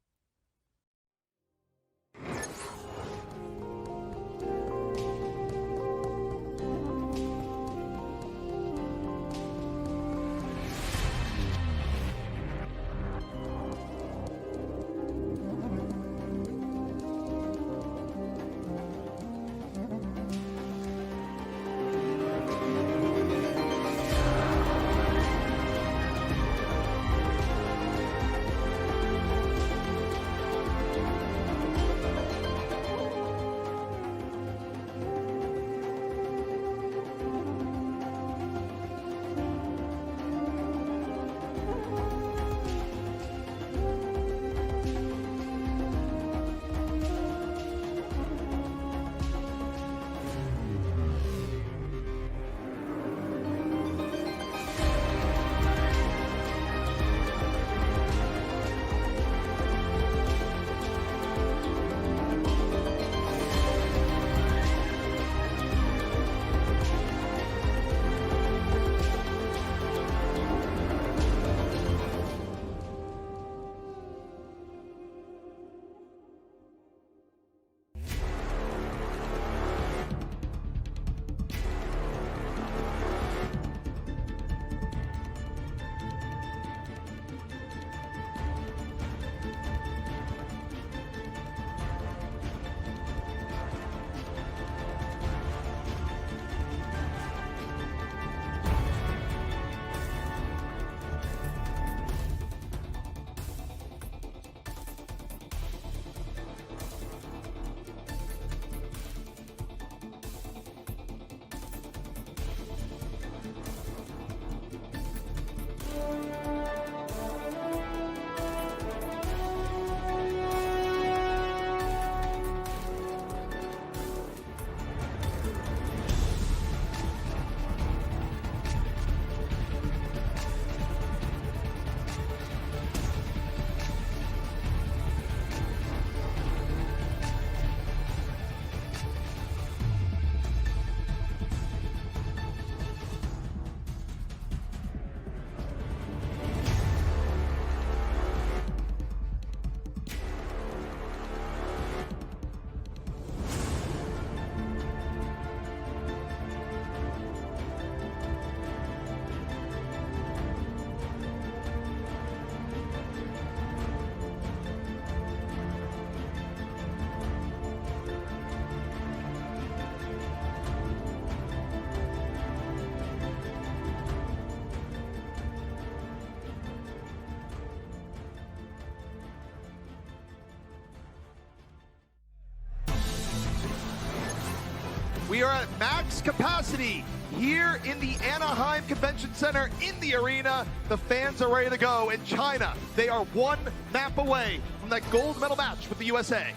We are at max capacity here in the Anaheim Convention Center in the arena. The fans are ready to go. In China, they are one map away from that gold medal match with the USA.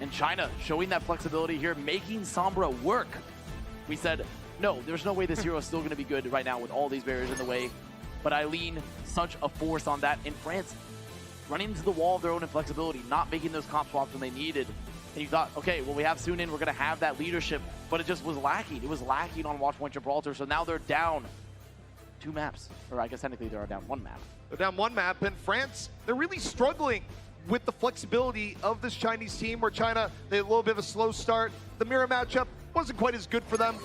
And China showing that flexibility here, making Sombra work. We said, no, there's no way this hero is still going to be good right now with all these barriers in the way. But Eileen, such a force on that. In France, running into the wall of their own inflexibility, not making those comp swaps when they needed. And you thought, okay, well, we have Sunin, we're going to have that leadership, but it just was lacking. It was lacking on Watchpoint Gibraltar, so now they're down 2 maps. Or I guess technically they're down 1 map. They're down 1 map, and France, they're really struggling with the flexibility of this Chinese team, where China, they had a little bit of a slow start. The mirror matchup wasn't quite as good for them,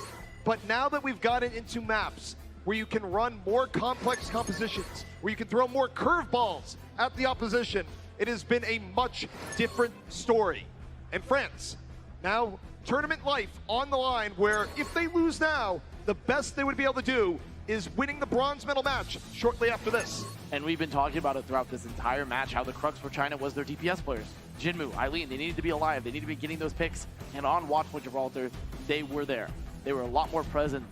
but now that we've gotten into maps where you can run more complex compositions, where you can throw more curveballs at the opposition, it has been a much different story. And France, now tournament life on the line, where if they lose now, the best they would be able to do is winning the bronze medal match shortly after this. And we've been talking about it throughout this entire match, how the crux for China was their DPS players. Jinmu, Eileen, they needed to be alive. They needed to be getting those picks. And on Watchpoint Gibraltar, they were there. They were a lot more present.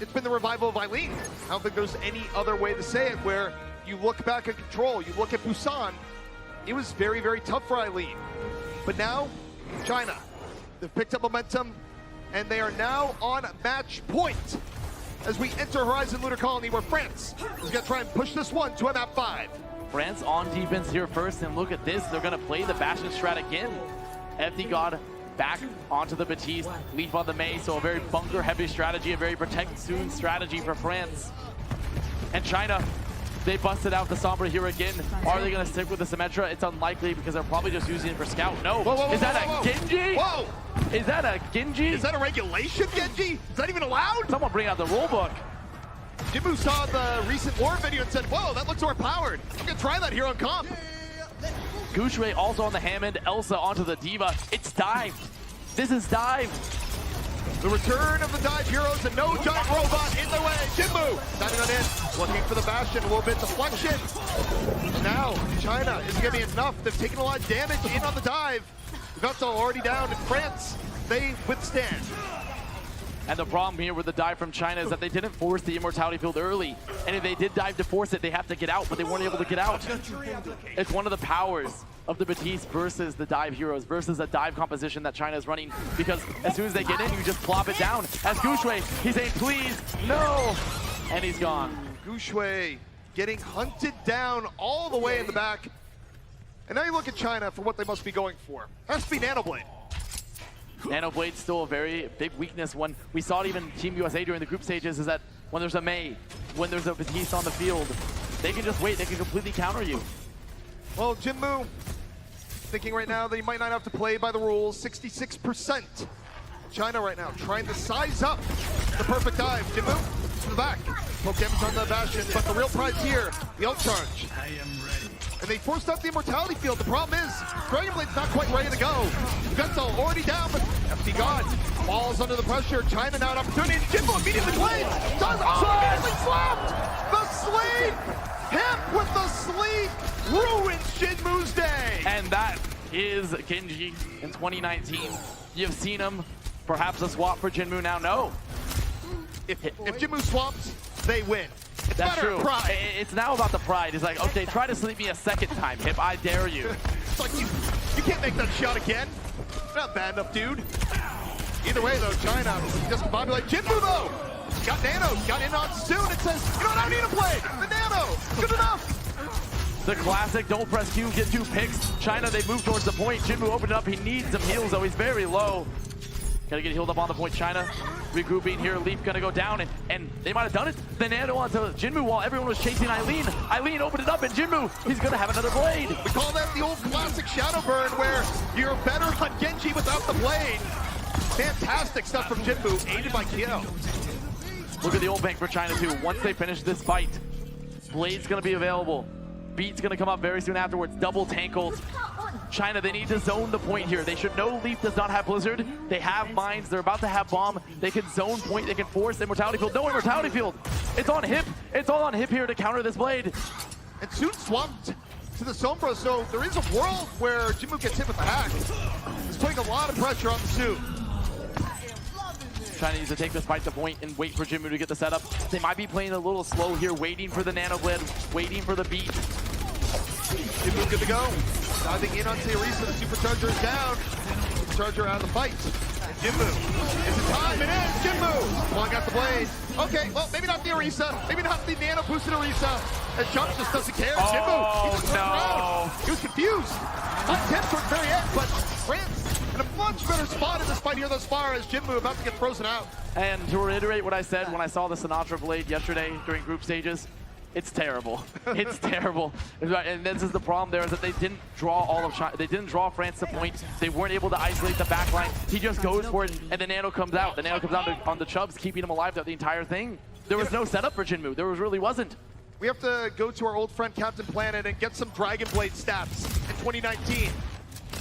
It's been the revival of Eileen. I don't think there's any other way to say it, where you look back at Control, you look at Busan, it was very, very tough for Eileen. But now, China, they've picked up momentum, and they are now on match point as we enter Horizon Lunar Colony, where France is going to try and push this one to a map 5. France on defense here first, and look at this. They're going to play the Bastion strat again. FD God back onto the Batiste, Leaf on the Mei, so a very bunker-heavy strategy, a very protect-soon strategy for France. And China, they busted out the Sombra here again. Are they going to stick with the Symmetra? It's unlikely, because they're probably just using it for scout. No. Is that a Genji? Whoa! Is that a Genji? Is that a regulation Genji? Is that even allowed? Someone bring out the rulebook. Jinmu saw the recent war video and said, whoa, that looks overpowered. I'm going to try that here on comp. Gouchway also on the Hammond, Elsa onto the Diva. It's dive. This is dive. The return of the dive heroes, and no giant robot in their way. Jinmu diving on in, looking for the Bastion, a little bit deflection. Now, China isn't going to be enough. They've taken a lot of damage in on the dive. Vettel already down in France. They withstand. And the problem here with the dive from China is that they didn't force the immortality field early. And if they did dive to force it, they have to get out, but they weren't able to get out. It's one of the powers of the Batiste versus the dive heroes, versus a dive composition that China is running, because as soon as they get in, you just plop it down. As Gouchway, he's saying, please, no! And he's gone. Gouchway getting hunted down all the way in the back. And now you look at China for what they must be going for. Has to be Nanoblade. Nanoblade's still a very big weakness. When we saw it even Team USA during the group stages, is that when there's a Mei, when there's a Batiste on the field, they can just wait, they can completely counter you. Well, Jinmu thinking right now that he might not have to play by the rules. 66%. China right now trying to size up the perfect dive. Jinmu to the back. Poke damage on the Bastion, but the real prize here, the ult charge. I am ready. And they forced out the immortality field. The problem is, Dragon Blade's not quite ready to go. Vettel already down, but FD God falls under the pressure. China now an opportunity. Jinmu immediately plays. Does immediately slapped. The sleep. Him with the sleep ruins Jinmu's day. And that is Genji in 2019. You've seen him. Perhaps a swap for Jinmu now. No. If Jinmu swaps, they win. It's That's true. Pride. It's now about the pride. It's like, okay, try to sleep me a second time, Hip. I dare you. It's like you can't make that shot again. You're not bad enough, dude. Either way, though, China just combobulate. Jinmu, though, got Nano, got in on soon. It says, you know what, I don't need a blade. The Nano, good enough. The classic, don't press Q, get 2 picks. China, they move towards the point. Jinmu opened it up. He needs some heals, though. He's very low. Gotta get healed up on the point. China regrouping here. Leaf gonna go down, and they might have done it. The Nano onto Jinmu while everyone was chasing Eileen. Eileen opened it up, and Jinmu, he's gonna have another blade. We call that the old classic Shadow Burn, where you're better on Genji without the blade. Fantastic stuff from Jinmu, aided by Kyo. Look at the ult bank for China, too. Once they finish this fight, blade's gonna be available. Beat's gonna come up very soon afterwards. Double tank ult. China, they need to zone the point here. They should know Leaf does not have Blizzard. They have mines. They're about to have bomb. They can zone point. They can force immortality field. No immortality field. It's on Hip. It's all on Hip here to counter this blade. And soon swapped to the Sombra, so there is a world where Jinmu gets hit with the hack. He's putting a lot of pressure on the suit. China needs to take this fight to point and wait for Jinmu to get the setup. They might be playing a little slow here, waiting for the nano blade, waiting for the beat. Jinmu good to go. Diving in on Teorisa, the supercharger is down. Supercharger out of the fight. And Jinmu, is it time? It is! Jinmu pulling out the blade. Okay, well, maybe not Teorisa, maybe not the nano boosted Orisa. And Jump just doesn't care. Jinmu, he just turned around. He was confused. Not tense towards the very end, but France in a much better spot in this fight here thus far as Jinmu about to get frozen out. And to reiterate what I said when I saw the Sinatra blade yesterday during group stages, it's terrible. It's terrible. And this is the problem there, is that they didn't draw all of China. They didn't draw France to point. They weren't able to isolate the backline. He just goes for it, and the nano comes out. The nano comes out on the Chubs, keeping him alive throughout the entire thing. There was no setup for Jinmu. There really wasn't. We have to go to our old friend Captain Planet and get some Dragon Blade stats in 2019.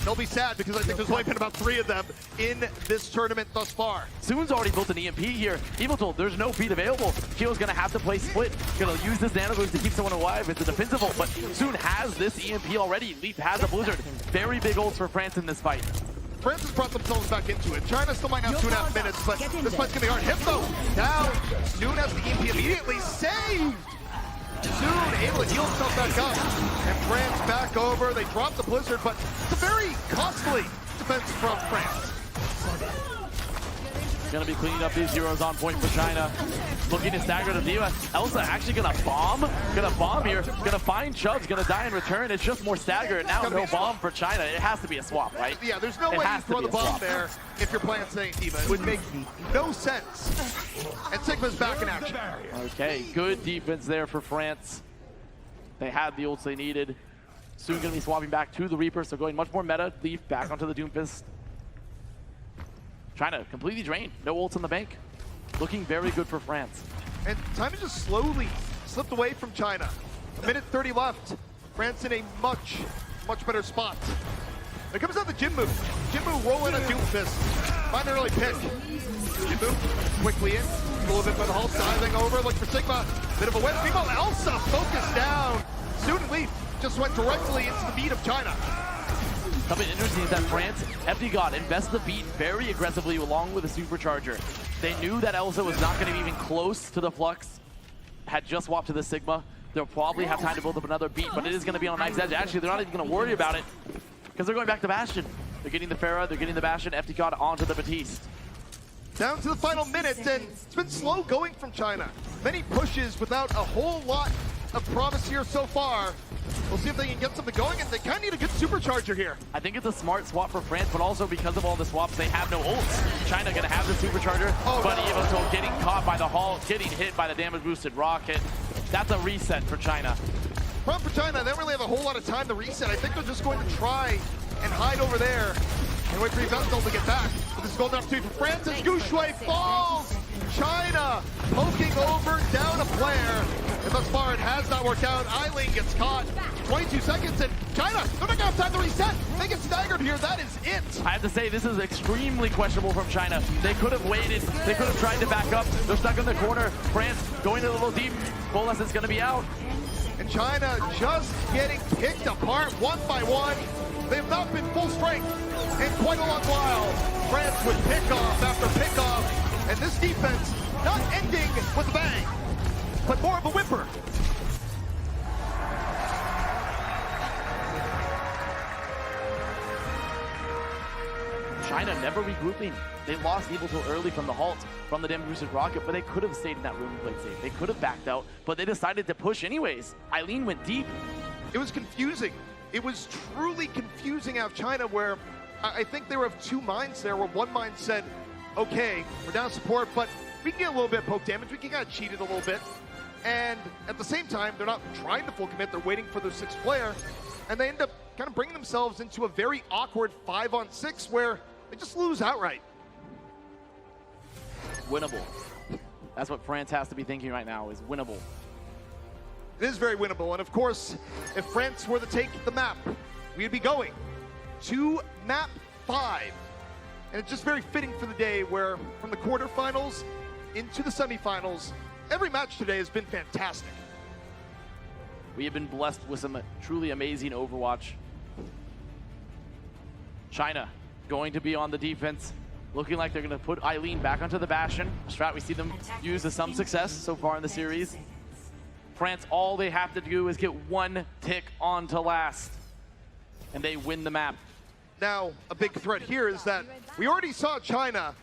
They'll be sad because I think there's only been about 3 of them in this tournament thus far. Soon's already built an EMP here. Evil told there's no beat available. Kyo's gonna have to play split. Gonna use this nano boost to keep someone alive. It's a defensive ult, but Soon has this EMP already. Leaf has a blizzard. Very big ults for France in this fight. France has brought themselves back into it. China still might have 2.5 minutes, but this fight's gonna be hard. Hit though, down. Soon has the EMP immediately saved. Soon able to heal himself back up. And France back over. They drop the blizzard, but it's a very costly defense from France. Gonna be cleaning up these heroes on point for China. Looking to stagger the Diva. Elsa actually gonna bomb. Gonna bomb here. Gonna find Chubbs. Gonna die in return. It's just more stagger. And now no bomb for China. It has to be a swap, right? Yeah, there's no way you throw the bomb there if you're playing Saint Diva. It would make no sense. And Sigma's back in action. Okay, good defense there for France. They had the ults they needed. Soon gonna be swapping back to the Reaper, so going much more meta. Leaf back onto the Doomfist. China completely drained. No ults in the bank. Looking very good for France. And time has just slowly slipped away from China. 1:30 left. France in a much better spot. It comes down to Jinmu. Jinmu rolling a Doomfist. Find an early pick. Jinmu quickly in. A little bit by the Hulk, diving over. Look for Sigma. Bit of a wet. Meanwhile, Elsa focused down. Soon and Leaf just went directly into the beat of China. Something interesting is that France, FD God, invested the beat very aggressively along with the supercharger. They knew that Elsa was not going to be even close to the Flux, had just swapped to the Sigma. They'll probably have time to build up another beat, but it is going to be on a knife's edge. Actually, they're not even going to worry about it because they're going back to Bastion. They're getting the Pharah, they're getting the Bastion, FD God onto the Batiste. Down to the final minute, and it's been slow going from China. Many pushes without a whole lot of promise here so far. We'll see if they can get something going, and they kind of need a good supercharger here. I think it's a smart swap for France, but also because of all the swaps, they have no ults. China gonna have the supercharger, but Evoto getting caught by the Hulk, getting hit by the damage boosted rocket. That's a reset for China. Problem for China, they don't really have a whole lot of time to reset. I think they're just going to try and hide over there and wait for Evoto to get back. But this is a golden opportunity for France as Gushui falls. China poking over down a player. And thus far, it has not worked out. Eileen gets caught. 22 seconds, and China, they're not going to have time to reset. They get staggered here. That is it. I have to say, this is extremely questionable from China. They could have waited. They could have tried to back up. They're stuck in the corner. France going a little deep. Bolas is going to be out. And China just getting picked apart one by one. They have not been full strength in quite a long while. France with pickoff after pickoff. And this defense not ending with a bang, but more of a whimper. China never regrouping. They lost Evil Tool early from the halt, from the damage boosted rocket, but they could have stayed in that room and played safe. They could have backed out, but they decided to push anyways. Eileen went deep. It was confusing. It was truly confusing out of China, where I think they were of two minds there, where one mind said, okay, we're down support, but we can get a little bit of poke damage. We can kind of cheat it a little bit. And at the same time, they're not trying to full commit. They're waiting for their sixth player. And they end up kind of bringing themselves into a very awkward 5-on-6 where they just lose outright. Winnable. That's what France has to be thinking right now, is winnable. It is very winnable. And of course, if France were to take the map, we'd be going to map 5. And it's just very fitting for the day where from the quarterfinals into the semifinals, every match today has been fantastic. We have been blessed with some truly amazing Overwatch. China going to be on the defense. Looking like they're going to put Eileen back onto the Bastion. Strat we see them use with some success so far in the series. France, all they have to do is get one tick onto last, and they win the map. Now, a big threat here is that we already saw China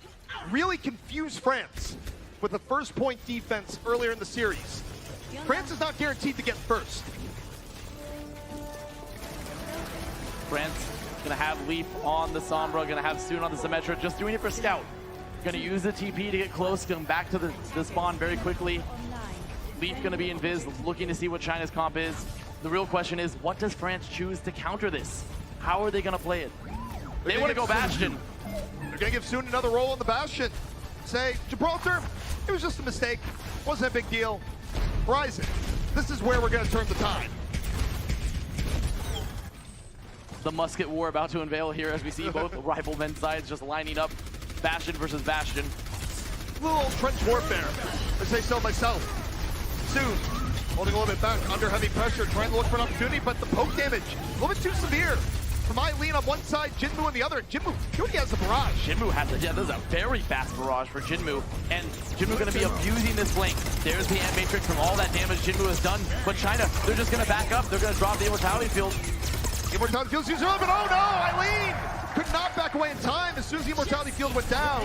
really confuse France with the first point defense earlier in the series. France is not guaranteed to get first. France gonna have Leap on the Sombra, gonna have Soon on the Symmetra, just doing it for Scout. Gonna use the TP to get close, going back to the spawn very quickly. Leap gonna be in Viz, looking to see what China's comp is. The real question is, what does France choose to counter this? How are they gonna play it? They wanna go Bastion. They're gonna give Soon another role in the Bastion. Say, Gibraltar, it was just a mistake. Wasn't a big deal. Horizon, this is where we're gonna turn the tide. The musket war about to unveil here as we see both rival men's sides just lining up. Bastion versus Bastion. Little trench warfare, I say so myself. Soon, holding a little bit back, under heavy pressure, trying to look for an opportunity, but the poke damage, a little bit too severe. From Eileen on one side, Jinmu on the other. Jinmu, he already has the barrage. Jinmu has it, yeah, this is a very fast barrage for Jinmu. And Jinmu gonna be abusing this flank. There's the Ant Matrix from all that damage Jinmu has done. But China, they're just gonna back up. They're gonna drop the Immortality Field. Immortality Field's used early, but oh no, Eileen could not back away in time as soon as the Immortality Field went down.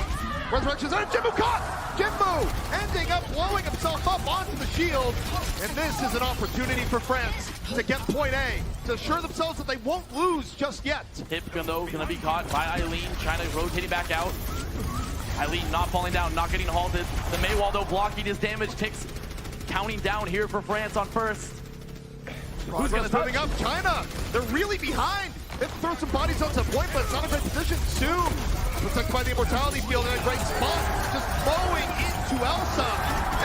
Resurrection's and Jinmu caught! Jinmu ending up blowing himself up onto the shield. And this is an opportunity for France to get point A, to assure themselves that they won't lose just yet. Hip though gonna be caught by Eileen. China rotating back out. Eileen not falling down, not getting halted. The Maywall though blocking his damage. Ticks counting down here for France on first. Who's gonna moving up? China! They're really behind! They have to throw some bodies on some point, but it's not a great position. Soon, protected by the Immortality Field in a great spot. Just mowing into Elsa.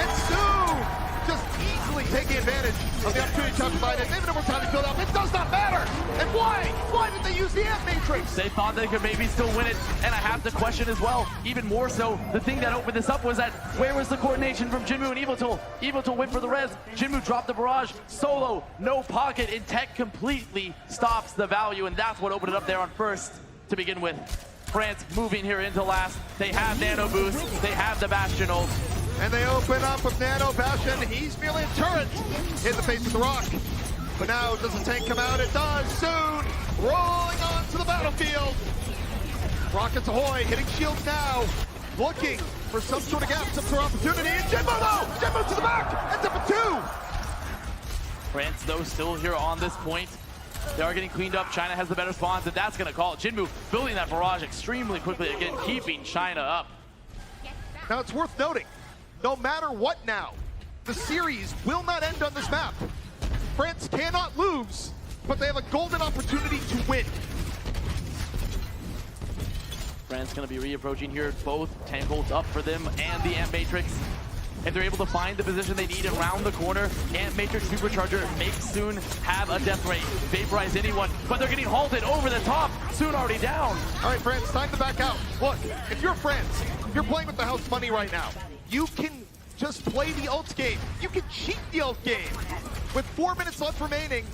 And Soon just easily taking advantage of the opportunity to provide it. They have an Immortality Field out. It does not matter! And why? Why did they use the Ant Matrix? They thought they could maybe still win it, and I have to question as well, even more so, the thing that opened this up was that where was the coordination from Jinmu and Evotul? Evotul went for the res, Jinmu dropped the barrage, solo, no pocket, and tech completely stops the value, and that's what opened it up there on first to begin with. France moving here into last. They have Nano Boost, they have the Bastion ult. And they open up with Nano Bastion. He's merely a turret in the face of the rock. But now, does the tank come out? It does. Soon, rolling onto the battlefield. Rockets ahoy, hitting shields now. Looking for some sort of gap, some sort of opportunity. And Jinmu, though! Jinmu to the back! Ends up at 2! France, though, still here on this point. They are getting cleaned up. China has the better spawns, and that's going to call it. Jinmu building that barrage extremely quickly again, keeping China up. Now, it's worth noting, no matter what now, the series will not end on this map. France cannot lose, but they have a golden opportunity to win. France going to be reapproaching here. Both tank ults up for them and the Ant Matrix. If they're able to find the position they need around the corner, Ant Matrix Supercharger makes Soon have a death ray. Vaporize anyone, but they're getting halted over the top. Soon already down. All right, France, time to back out. Look, if you're France, you're playing with the house money right now. You can just play the ult game. You can cheat the ult game. With 4 minutes left remaining,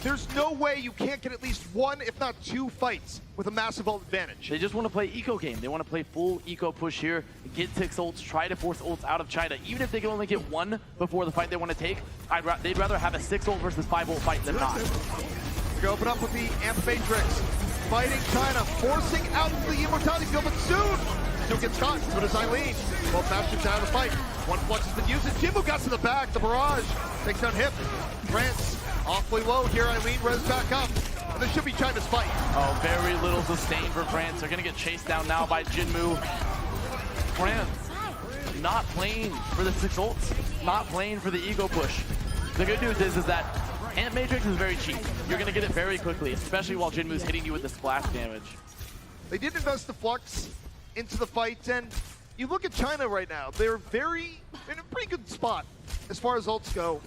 there's no way you can't get at least one, if not two fights with a massive ult advantage. They just want to play eco game. They want to play full eco push here, get 6 ults, try to force ults out of China. Even if they can only get one before the fight they want to take, they'd rather have a 6 ult versus 5 ult fight than not. We open up with the Ant Matrix, fighting China, forcing out the Immortality Field, but soon gets caught. So does Eileen. Both Bastions out of the fight. One flush has been used, and Jinmu got to the back. The barrage takes down Hip. France awfully low here. Eileen res back up. And this should be China's fight. Oh, very little sustain for France. They're going to get chased down now by Jinmu. France not playing for the 6 ults, not playing for the ego push. The good news is that Ant Matrix is very cheap. You're going to get it very quickly, especially while Jinmu's hitting you with the splash damage. They did invest the Flux into the fight, and you look at China right now, they're in a pretty good spot as far as ults go.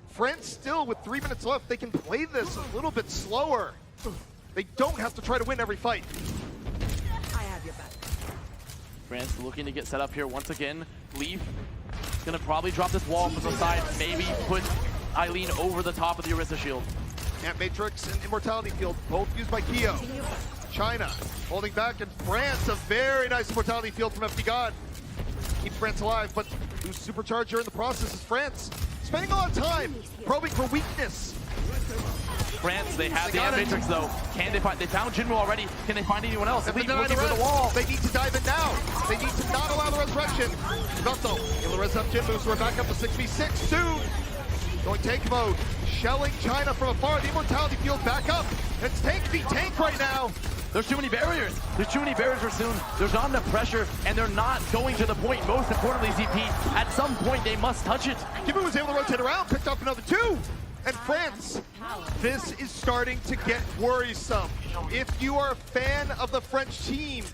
France still, with 3 minutes left, they can play this a little bit slower. They don't have to try to win every fight. I have your back. France looking to get set up here once again. Leaf gonna probably drop this wall from the side, maybe put Eileen over the top of the Orisa shield. Ant Matrix and Immortality Field, both used by Kyo. China holding back, and France, a very nice mortality field from FD God. Keep France alive, but lose Supercharger in the process is France. Spending a lot of time probing for weakness. France, they have the Matrix though. Can they find? They found Jinwoo already. Can they find anyone else? Looking for the wall. They need to dive in now. They need to not allow the resurrection. Velto able to res up Jinwoo, so we're back up to 6v6 soon. Going tank mode, shelling China from afar. The immortality field back up. It's tank v tank right now. There's too many barriers. There's too many barriers for soon. There's not enough pressure, and they're not going to the point. Most importantly, ZP, at some point they must touch it. Jinwoo was able to rotate around, picked up another 2. And France, this is starting to get worrisome. If you are a fan of the French team,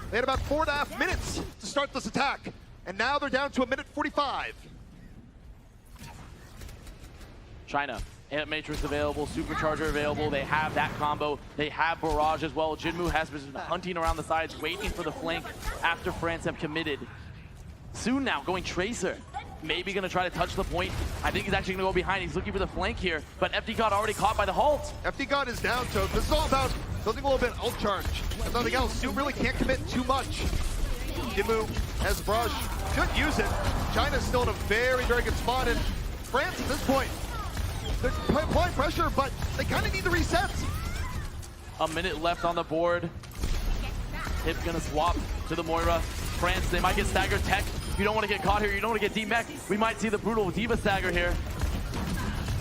they had about 4.5 minutes to start this attack. And now they're down to 1:45. China, and Matrix available, Supercharger available. They have that combo. They have Barrage as well. Jinwoo has been hunting around the sides, waiting for the flank after France have committed. Soon now, going Tracer. Maybe gonna try to touch the point. I think he's actually gonna go behind. He's looking for the flank here, but FD God already caught by the halt. FD God is down, so this is all about building a little bit ult charge. If nothing else, Zoom really can't commit too much. Jinwoo has Brush, should use it. China's still in a very, very good spot, and France at this point, they're applying pressure, but they kind of need to reset. A minute left on the board. Hip's gonna swap to the Moira. France, they might get staggered tech. You don't want to get caught here. You don't want to get D-Mech. We might see the brutal Diva stagger here.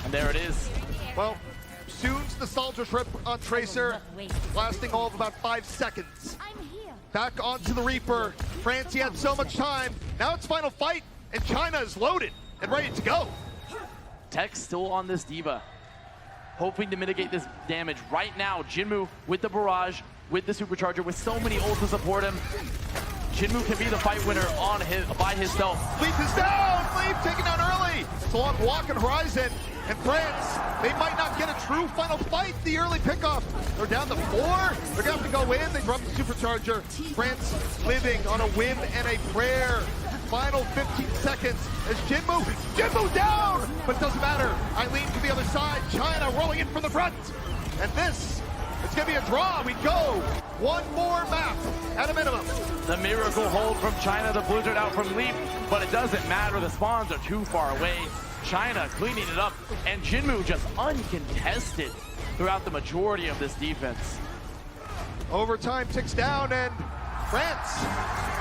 And there it is. Well, Soon's Nostalgia Trip on Tracer, lasting all of about 5 seconds. Back onto the Reaper. France, he had so much time. Now it's final fight, and China is loaded and ready to go. Tech still on this Diva, hoping to mitigate this damage. Right now, Jinwoo with the Barrage, with the Supercharger, with so many ults to support him. Jinwoo can be the fight winner on by himself. Leaf is down! Leaf taken down early! It's a long walk on Horizon, and France, they might not get a true final fight, the early pickoff. They're down to 4. They're gonna have to go in. They drop the Supercharger. France living on a whim and a prayer. Final 15 seconds as Jinwoo down! But it doesn't matter. Eileen to the other side. China rolling in from the front. And this, it's gonna be a draw. We go. One more map at a minimum. The miracle hold from China, the blizzard out from Leap, but it doesn't matter. The spawns are too far away. China cleaning it up, and Jinwoo just uncontested throughout the majority of this defense. Overtime ticks down, and France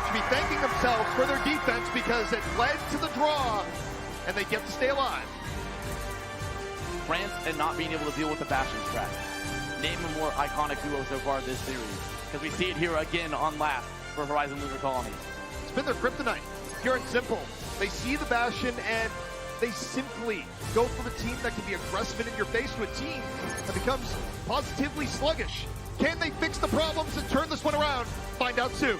should be thanking themselves for their defense because it led to the draw, and they get to stay alive. France and not being able to deal with the Bastion strat. Name a more iconic duo so far this series, because we see it here again on last for Horizon Lunar Colony. It's been their kryptonite, pure and simple. They see the Bastion and they simply go for the team that can be aggressive and in your face to a team that becomes positively sluggish. Can they fix the problems and turn this one around? Find out soon.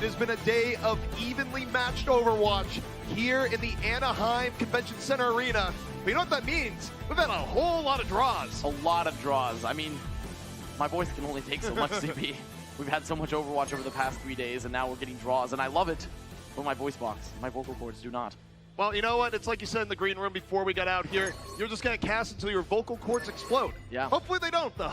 It has been a day of evenly matched Overwatch here in the Anaheim Convention Center Arena. But you know what that means? We've had a whole lot of draws. A lot of draws. I mean, my voice can only take so much, CP. We've had so much Overwatch over the past 3 days, and now we're getting draws, and I love it. But my voice box, my vocal cords do not. Well, you know what? It's like you said in the green room before we got out here. You're just going to cast until your vocal cords explode. Yeah. Hopefully they don't, though.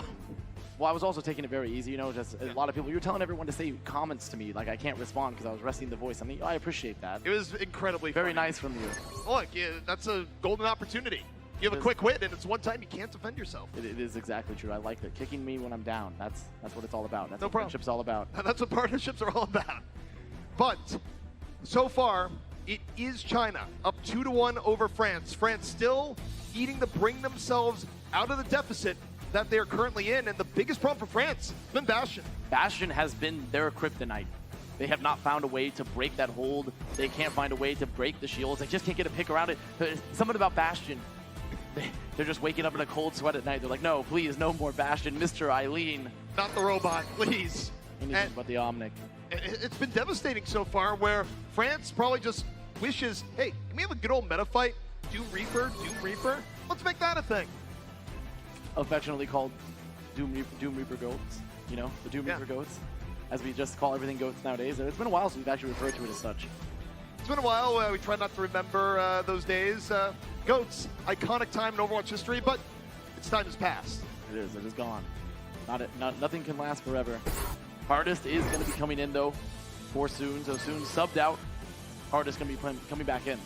Well, I was also taking it very easy, you know, just a lot of people, you're telling everyone to say comments to me, like I can't respond because I was resting the voice. I mean, I appreciate that. It was incredibly very funny. nice from you. Look, yeah, that's a golden opportunity. You have a quick wit, and it's one time you can't defend yourself. It is exactly true. I like that. Kicking me when I'm down. That's what it's all about. That's No what problem. friendship's all about. That's what partnerships are all about. But so far, it is China up 2-1 over France. France still needing to bring themselves out of the deficit that they're currently in, and the biggest problem for France has been Bastion. Bastion has been their kryptonite. They have not found a way to break that hold. They can't find a way to break the shields. They just can't get a pick around it. Something about Bastion. They're just waking up in a cold sweat at night. They're like, no, please, no more Bastion. Mr. Eileen. Not the robot, please. Anything but the Omnic. It's been devastating so far, where France probably just wishes, hey, can we have a good old meta fight? Doom Reaper. Let's make that a thing. Affectionately called Doom Reaper goats. You know, the Doom Reaper goats. As we just call everything goats nowadays. It's been a while since we've actually referred to it as such. It's been a while. We try not to remember those days. Goats, iconic time in Overwatch history, but its time has passed. It is. It is gone. Nothing can last forever. Hardest is going to be coming in, though, for soon. So soon, subbed out. Hardest going to be coming back in.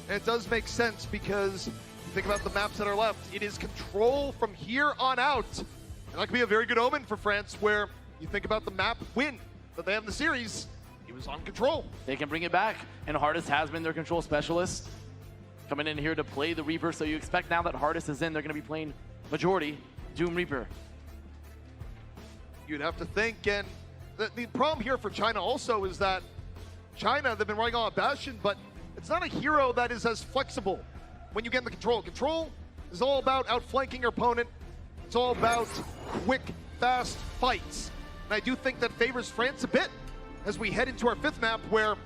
And it does make sense because think about the maps that are left. It is control from here on out. And that could be a very good omen for France, where you think about the map win that they have in the series. He was on control. They can bring it back, and Hardest has been their control specialist. Coming in here to play the Reaper, so you expect now that Hardest is in, they're going to be playing majority Doom Reaper. You'd have to think, and the problem here for China also is that China, they've been running on Bastion, but it's not a hero that is as flexible when you get in the control. Control is all about outflanking your opponent. It's all about quick, fast fights. And I do think that favors France a bit as we head into our fifth map, where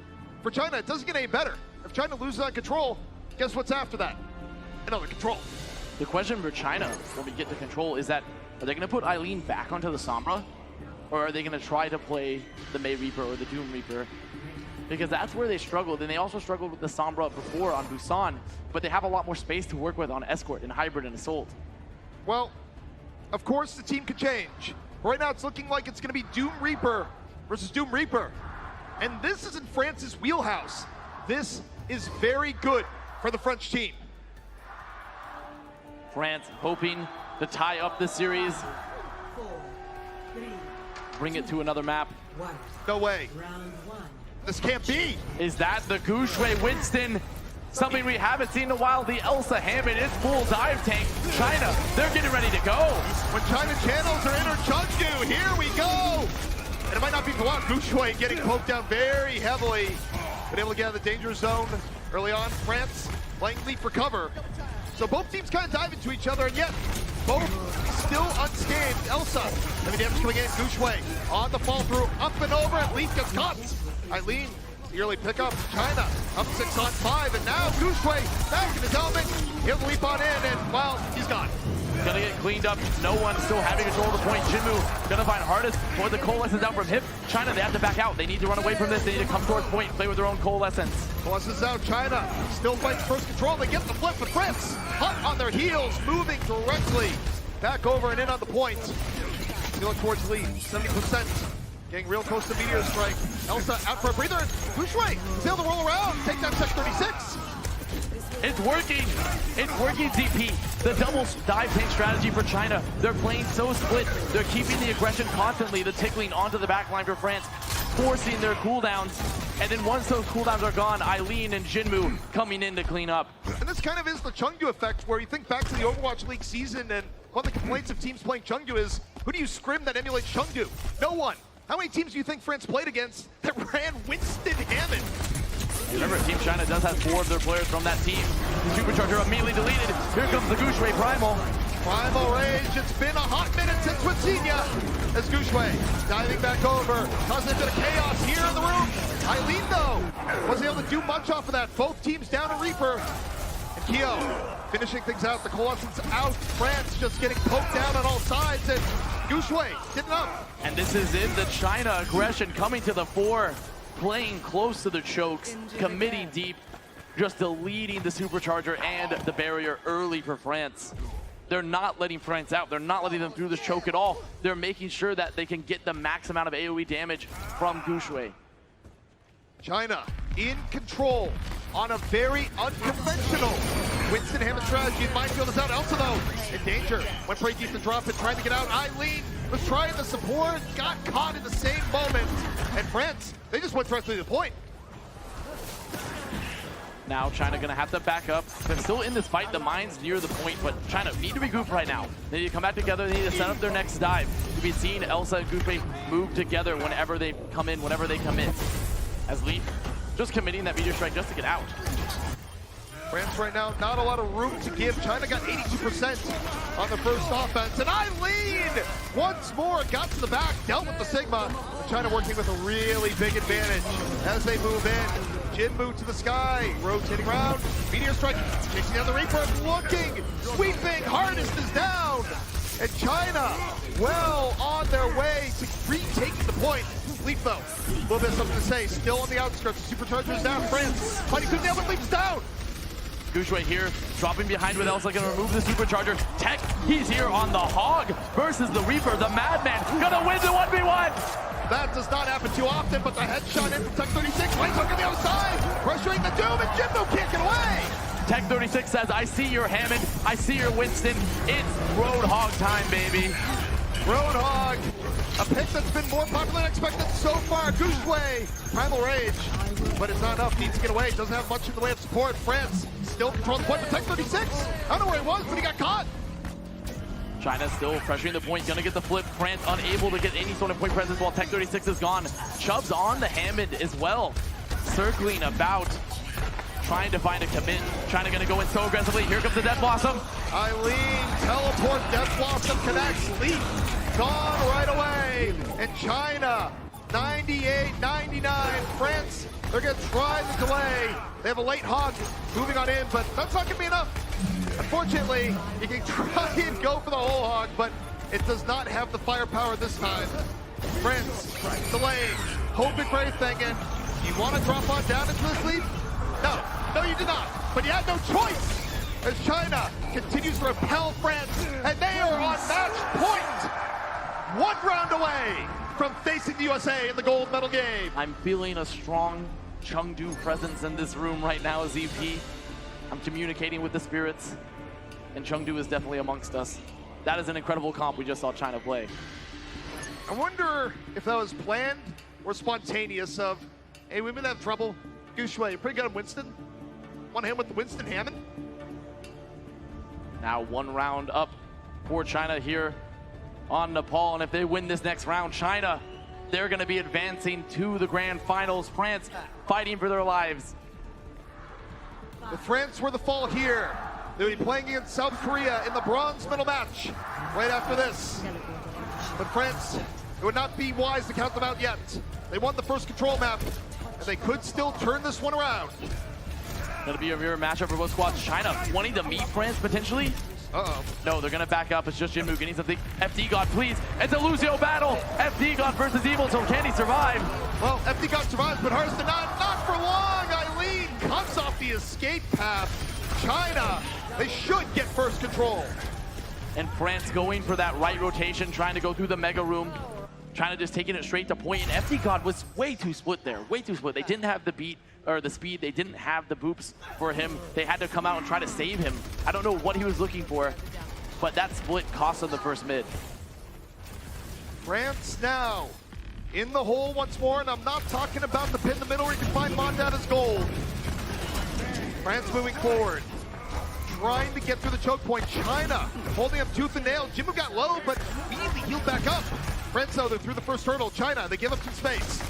for China, it doesn't get any better. If China loses on control, guess what's after that? Another control. The question for China when we get to control is that, are they going to put Eileen back onto the Sombra? Or are they going to try to play the May Reaper or the Doom Reaper? Because that's where they struggled, and they also struggled with the Sombra before on Busan, but they have a lot more space to work with on Escort and Hybrid and Assault. Well, of course the team could change. Right now it's looking like it's going to be Doom Reaper versus Doom Reaper. And this is in France's wheelhouse. This is very good for the French team. France hoping to tie up the series. Bring it to another map. No way. This can't be. Is that the Goushway Winston? Something we haven't seen in a while. The Elsa Hammond, it's full dive tank. China, they're getting ready to go. When China channels are in her Chengdu, here we go. And it might not be for long. Goushway getting poked down very heavily. Been able to get out of the danger zone early on. France playing lead for cover. So both teams kind of dive into each other, and yet both still unscathed. Elsa, heavy damage coming in. Goushway on the fall through, up and over, and Leaf gets caught. Eileen, the early pickup. China up 6-on-5, and now Goushway back in his element. He'll leap on in, and well, he's gone. Gonna get cleaned up. No one still having control of the point. Jinmu gonna find Hardest for the coalescence out from hip. China, they have to back out. They need to run away from this. They need to come towards point, play with their own coalescence. Coalescence out. China still fights first control. They get the flip, but France hot on their heels, moving directly back over and in on the point. They look towards lead, 70%. Getting real close to Meteor Strike. Elsa out for a breather. Goushway is able to roll around, take down Tech 36. It's working. It's working, ZP. The double dive tank strategy for China. They're playing so split. They're keeping the aggression constantly. The tickling onto the back line for France, forcing their cooldowns. And then once those cooldowns are gone, Eileen and Jinmu coming in to clean up. And this kind of is the Chengdu effect, where you think back to the Overwatch League season, and one of the complaints of teams playing Chengdu is, who do you scrim that emulates Chengdu? No one. How many teams do you think France played against that ran Winston Hammond? Remember, Team China does have 4 of their players from that team. The Supercharger immediately deleted. Here comes the Goushway Primal. Primal Rage, it's been a hot minute since we've seen ya. As Gushue diving back over, causing a bit of chaos here in the room. Eileen, though, wasn't able to do much off of that. Both teams down to Reaper. And Kyo finishing things out. The Coalescence out. France just getting poked down on all sides. And Gushue getting up. And this is it, the China aggression coming to the fore, playing close to the chokes, committing deep, just deleting the supercharger and the barrier early for France. They're not letting France out. They're not letting them through the choke at all. They're making sure that they can get the max amount of AoE damage from Gushue. China in control on a very unconventional Winston Hammond strategy. Minefield is out. Elsa, though, in danger. Went pretty deep to drop it, trying to get out. Eileen was trying to support, got caught in the same moment. And France, they just went directly to the point. Now China gonna have to back up. They're still in this fight. The mine's near the point, but China need to regroup right now. They need to come back together. They need to set up their next dive. To be seen Elsa and Gushue move together whenever they come in, As Leaf just committing that meteor strike just to get out. France right now, not a lot of room to give. China got 82% on the first offense. And Eileen, once more, got to the back, dealt with the Sigma. China working with a really big advantage as they move in. Jin moved to the sky, rotating around. Meteor strike, chasing down the Reaper, looking, sweeping, hardest is down. And China, well on their way to retaking the point. Leaf, though, a little bit something to say. Still on the outskirts, the supercharger's down. France, fighting good nail, but Leaf's down. Gushue here, dropping behind with Elsa, gonna remove the supercharger. Tech, he's here on the Hog versus the Reaper, the Madman, gonna win the 1v1. That does not happen too often, but the headshot in from Tech 36, right hook on the other side, pressuring the Doom, and Jimbo can't get away. Tech 36 says, I see your Hammond, I see your Winston, it's Roadhog time, baby. Roadhog, a pick that's been more popular than expected so far. Gushue, Primal Rage, but it's not enough, needs to get away, doesn't have much in the way of support. France still controlling the point with Tech 36. I don't know where he was, but he got caught. China still pressuring the point, gonna get the flip. France unable to get any sort of point presence while Tech 36 is gone. Chubb's on the Hammond as well, circling about, trying to find a commit. China gonna go in so aggressively. Here comes the Death Blossom. Eileen, teleport, Death Blossom connects. Leaf, gone right away. And China, 98-99. France, they're gonna try the delay. They have a late Hog moving on in, but that's not gonna be enough. Unfortunately, you can try and go for the whole Hog, but it does not have the firepower this time. France, delaying, hoping for anything, and you want to drop on down into this lead? No, you did not, but you had no choice as China continues to repel France, and they are on match point! 1 round away from facing the USA in the gold medal game. I'm feeling a strong Chengdu presence in this room right now, ZP. I'm communicating with the spirits, and Chengdu is definitely amongst us. That is an incredible comp we just saw China play. I wonder if that was planned or spontaneous of, hey, we've been having trouble. Gushue, you're pretty good on Winston. One hand with the Winston Hammond. Now 1 round up for China here on Nepal, and if they win this next round, China, they're gonna be advancing to the grand finals. France fighting for their lives. If France were the fall here, they would be playing against South Korea in the bronze medal match right after this. But France, it would not be wise to count them out yet. They won the first control map, and they could still turn this one around. Gonna be a mirror matchup for both squads. China wanting to meet France potentially. Uh-oh. No, they're gonna back up. It's just Jinmu getting something. FD God, please. It's a Lucio battle. FD God versus Evil, so can he survive? Well, FD God survives, but hers to not for long. Eileen cuts off the escape path. China, they should get first control. And France going for that right rotation, trying to go through the mega room. China just taking it straight to point, and FD God was way too split there, way too split. They didn't have the beat, or the speed, they didn't have the boops for him. They had to come out and try to save him. I don't know what he was looking for, but that split cost him the first mid. France now in the hole once more, and I'm not talking about the pin in the middle where you can find Monda's gold. France moving forward, trying to get through the choke point. China holding up tooth and nail. Jimbo got low, but immediately healed back up. France, though, they're through the first hurdle. China, they give up some space.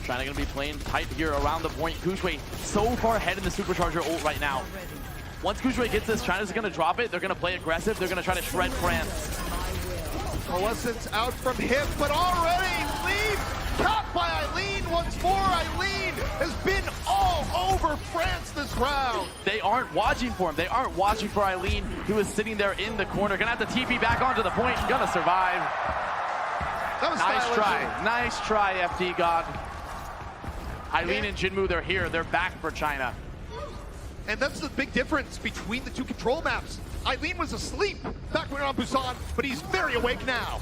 China gonna be playing tight here around the point. Gushue so far ahead in the supercharger ult right now. Once Gujue gets this, China's going to drop it. They're going to play aggressive. They're going to try to shred France. Coalescence out from hip, but already lead caught by Eileen once more. Eileen has been all over France this round. They aren't watching for him. They aren't watching for Eileen, who is sitting there in the corner. Gonna have to TP back onto the point. Gonna survive. That was nice stylish. try. Nice try, FD God. Eileen and Jinmu, they're here. They're back for China. And that's the big difference between the two control maps. Eileen was asleep back when we were on Busan, but he's very awake now.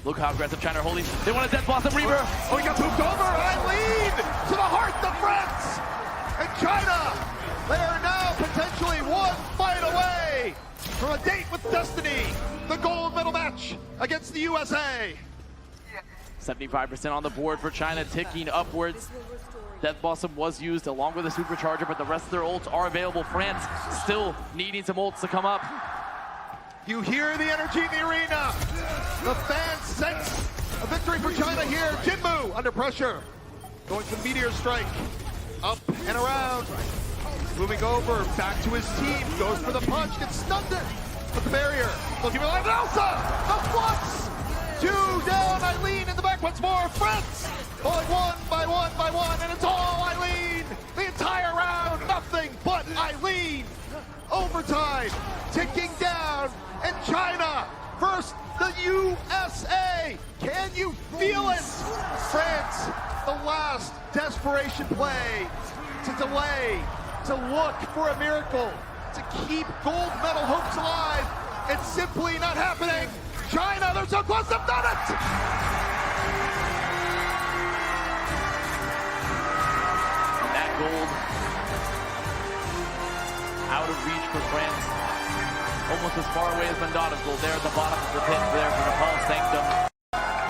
Look how aggressive China are holding. They want a Death Blossom Reaver. Oh, he got moved over. Eileen to the heart of France. And China, they are now potentially one fight away from a date with destiny. The gold medal match against the USA. 75% on the board for China, ticking upwards. Death Blossom was used along with a supercharger, but the rest of their ults are available. France still needing some ults to come up. You hear the energy in the arena. The fans sense a victory for China here. Jinmu under pressure. Going for the Meteor Strike. Up and around. Moving over, back to his team. Goes for the punch, gets stunned at the barrier. Looking for like Elsa! The flux! 2 down, Eileen in the back once more. France falling one by one, and it's all Eileen. The entire round, nothing but Eileen. Overtime, ticking down, and China versus the USA. Can you feel it? France, the last desperation play to delay, to look for a miracle, to keep gold medal hopes alive. It's simply not happening. China, they're so close, they've done it! That gold out of reach for France. Almost as far away as Mandata's gold. There at the bottom of the pit there for Nepal's Sanctum.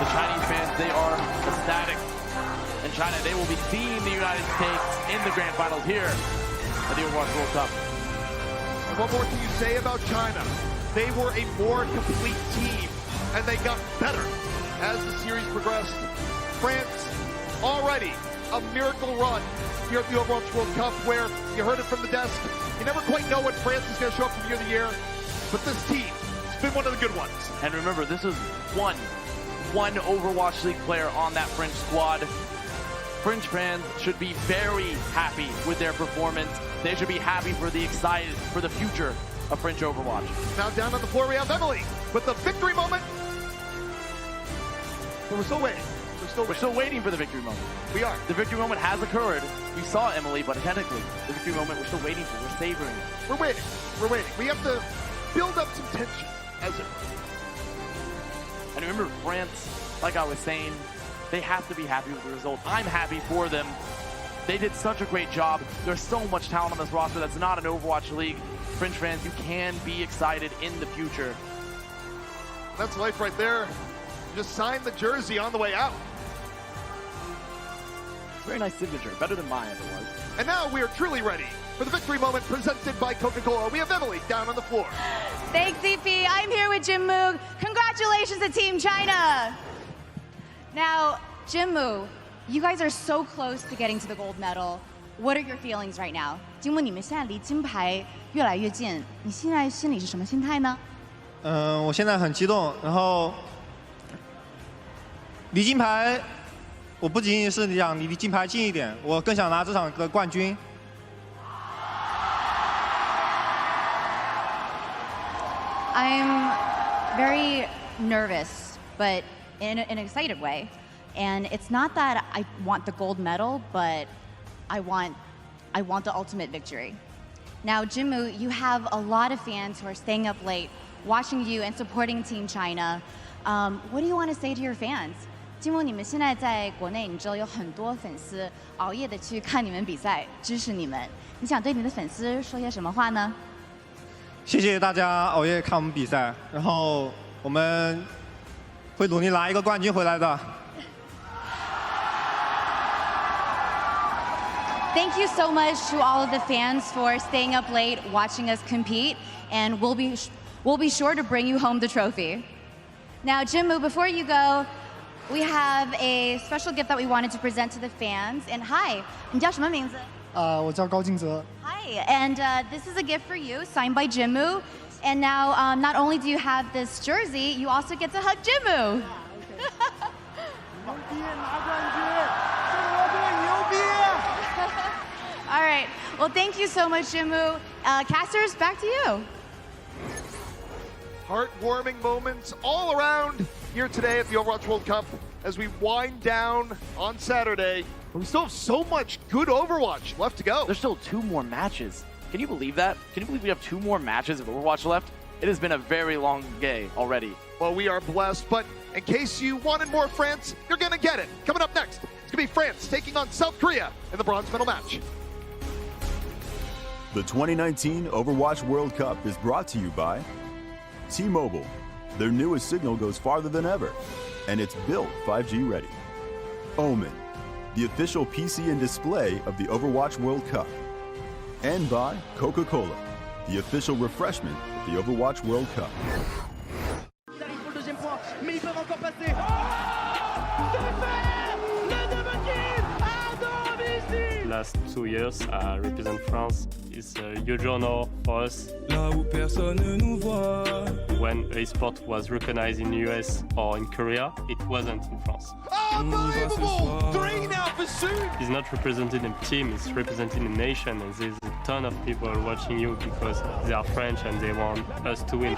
The Chinese fans, they are ecstatic. And China, they will be seeing the United States in the grand finals here at the Overwatch World Cup. And what more can you say about China? They were a more complete team, and they got better as the series progressed. France, already a miracle run here at the Overwatch World Cup, where you heard it from the desk. You never quite know when France is going to show up from year to year, but this team has been one of the good ones. And remember, this is one Overwatch League player on that French squad. French fans should be very happy with their performance. They should be happy for the excited for the future of French Overwatch. Now down on the floor we have Emily with the victory moment. But we're still waiting. We're still waiting for the victory moment. We are. The victory moment has occurred. We saw Emily, but technically, the victory moment we're still waiting for. We're savoring it. We're waiting. We're waiting. We have to build up some tension, as it were. And remember, France, like I was saying, they have to be happy with the result. I'm happy for them. They did such a great job. There's so much talent on this roster that's not an Overwatch League. French fans, you can be excited in the future. That's life right there. Just sign the jersey on the way out. Very nice signature, better than mine if it was. And now we are truly ready for the victory moment presented by Coca-Cola. We have Emily down on the floor. Thanks, EP. I'm here with Jinmu. Congratulations to Team China. Now, Jinmu, you guys are so close to getting to the gold medal. What are your feelings right now? 金木，你们现在离金牌越来越近，你现在心里是什么心态呢？我现在很激动，然后离金牌，我不仅仅是想离金牌近一点，我更想拿这场的冠军。I'm very nervous, but in an excited way. And it's not that I want the gold medal, but I want the ultimate victory. Now, Jinmu, you have a lot of fans who are staying up late, watching you and supporting Team China. What do you want to say to your fans? 金木，你们现在在国内，你知道有很多粉丝熬夜的去看你们比赛，支持你们。你想对你的粉丝说些什么话呢？谢谢大家熬夜看我们比赛，然后我们会努力拿一个冠军回来的。Thank you so much to all of the fans for staying up late, watching us compete, and we'll be sure to bring you home the trophy. Now, Jinmu, before you go, we have a special gift that we wanted to present to the fans. And hi, 你叫什么名字？我叫高金泽。Hi, Hi, and this is a gift for you, signed by Jimmu. And now, not only do you have this jersey, you also get to hug Jimmu. All right. Well, thank you so much, Jimmu. Casters, back to you. Heartwarming moments all around here today at the Overwatch World Cup as we wind down on Saturday. We still have so much good Overwatch left to go. There's still 2 more matches. Can you believe that? Can you believe we have 2 more matches of Overwatch left? It has been a very long day already. Well, we are blessed, but in case you wanted more France, you're going to get it. Coming up next, it's going to be France taking on South Korea in the bronze medal match. The 2019 Overwatch World Cup is brought to you by T-Mobile. Their newest signal goes farther than ever, and it's built 5G ready. OMEN, the official PC and display of the Overwatch World Cup. And by Coca-Cola, the official refreshment of the Overwatch World Cup. Il arrive pour le deuxième point, mais ils peuvent encore passer. Last 2 years, represent France is a huge honor for us. Là où personne ne nous voit. When esport was recognized in the US or in Korea, it wasn't in France. Unbelievable! 3 now for Soon! It's not represented in a team, it's represented in a nation, and there's a ton of people watching you because they are French and they want us to win.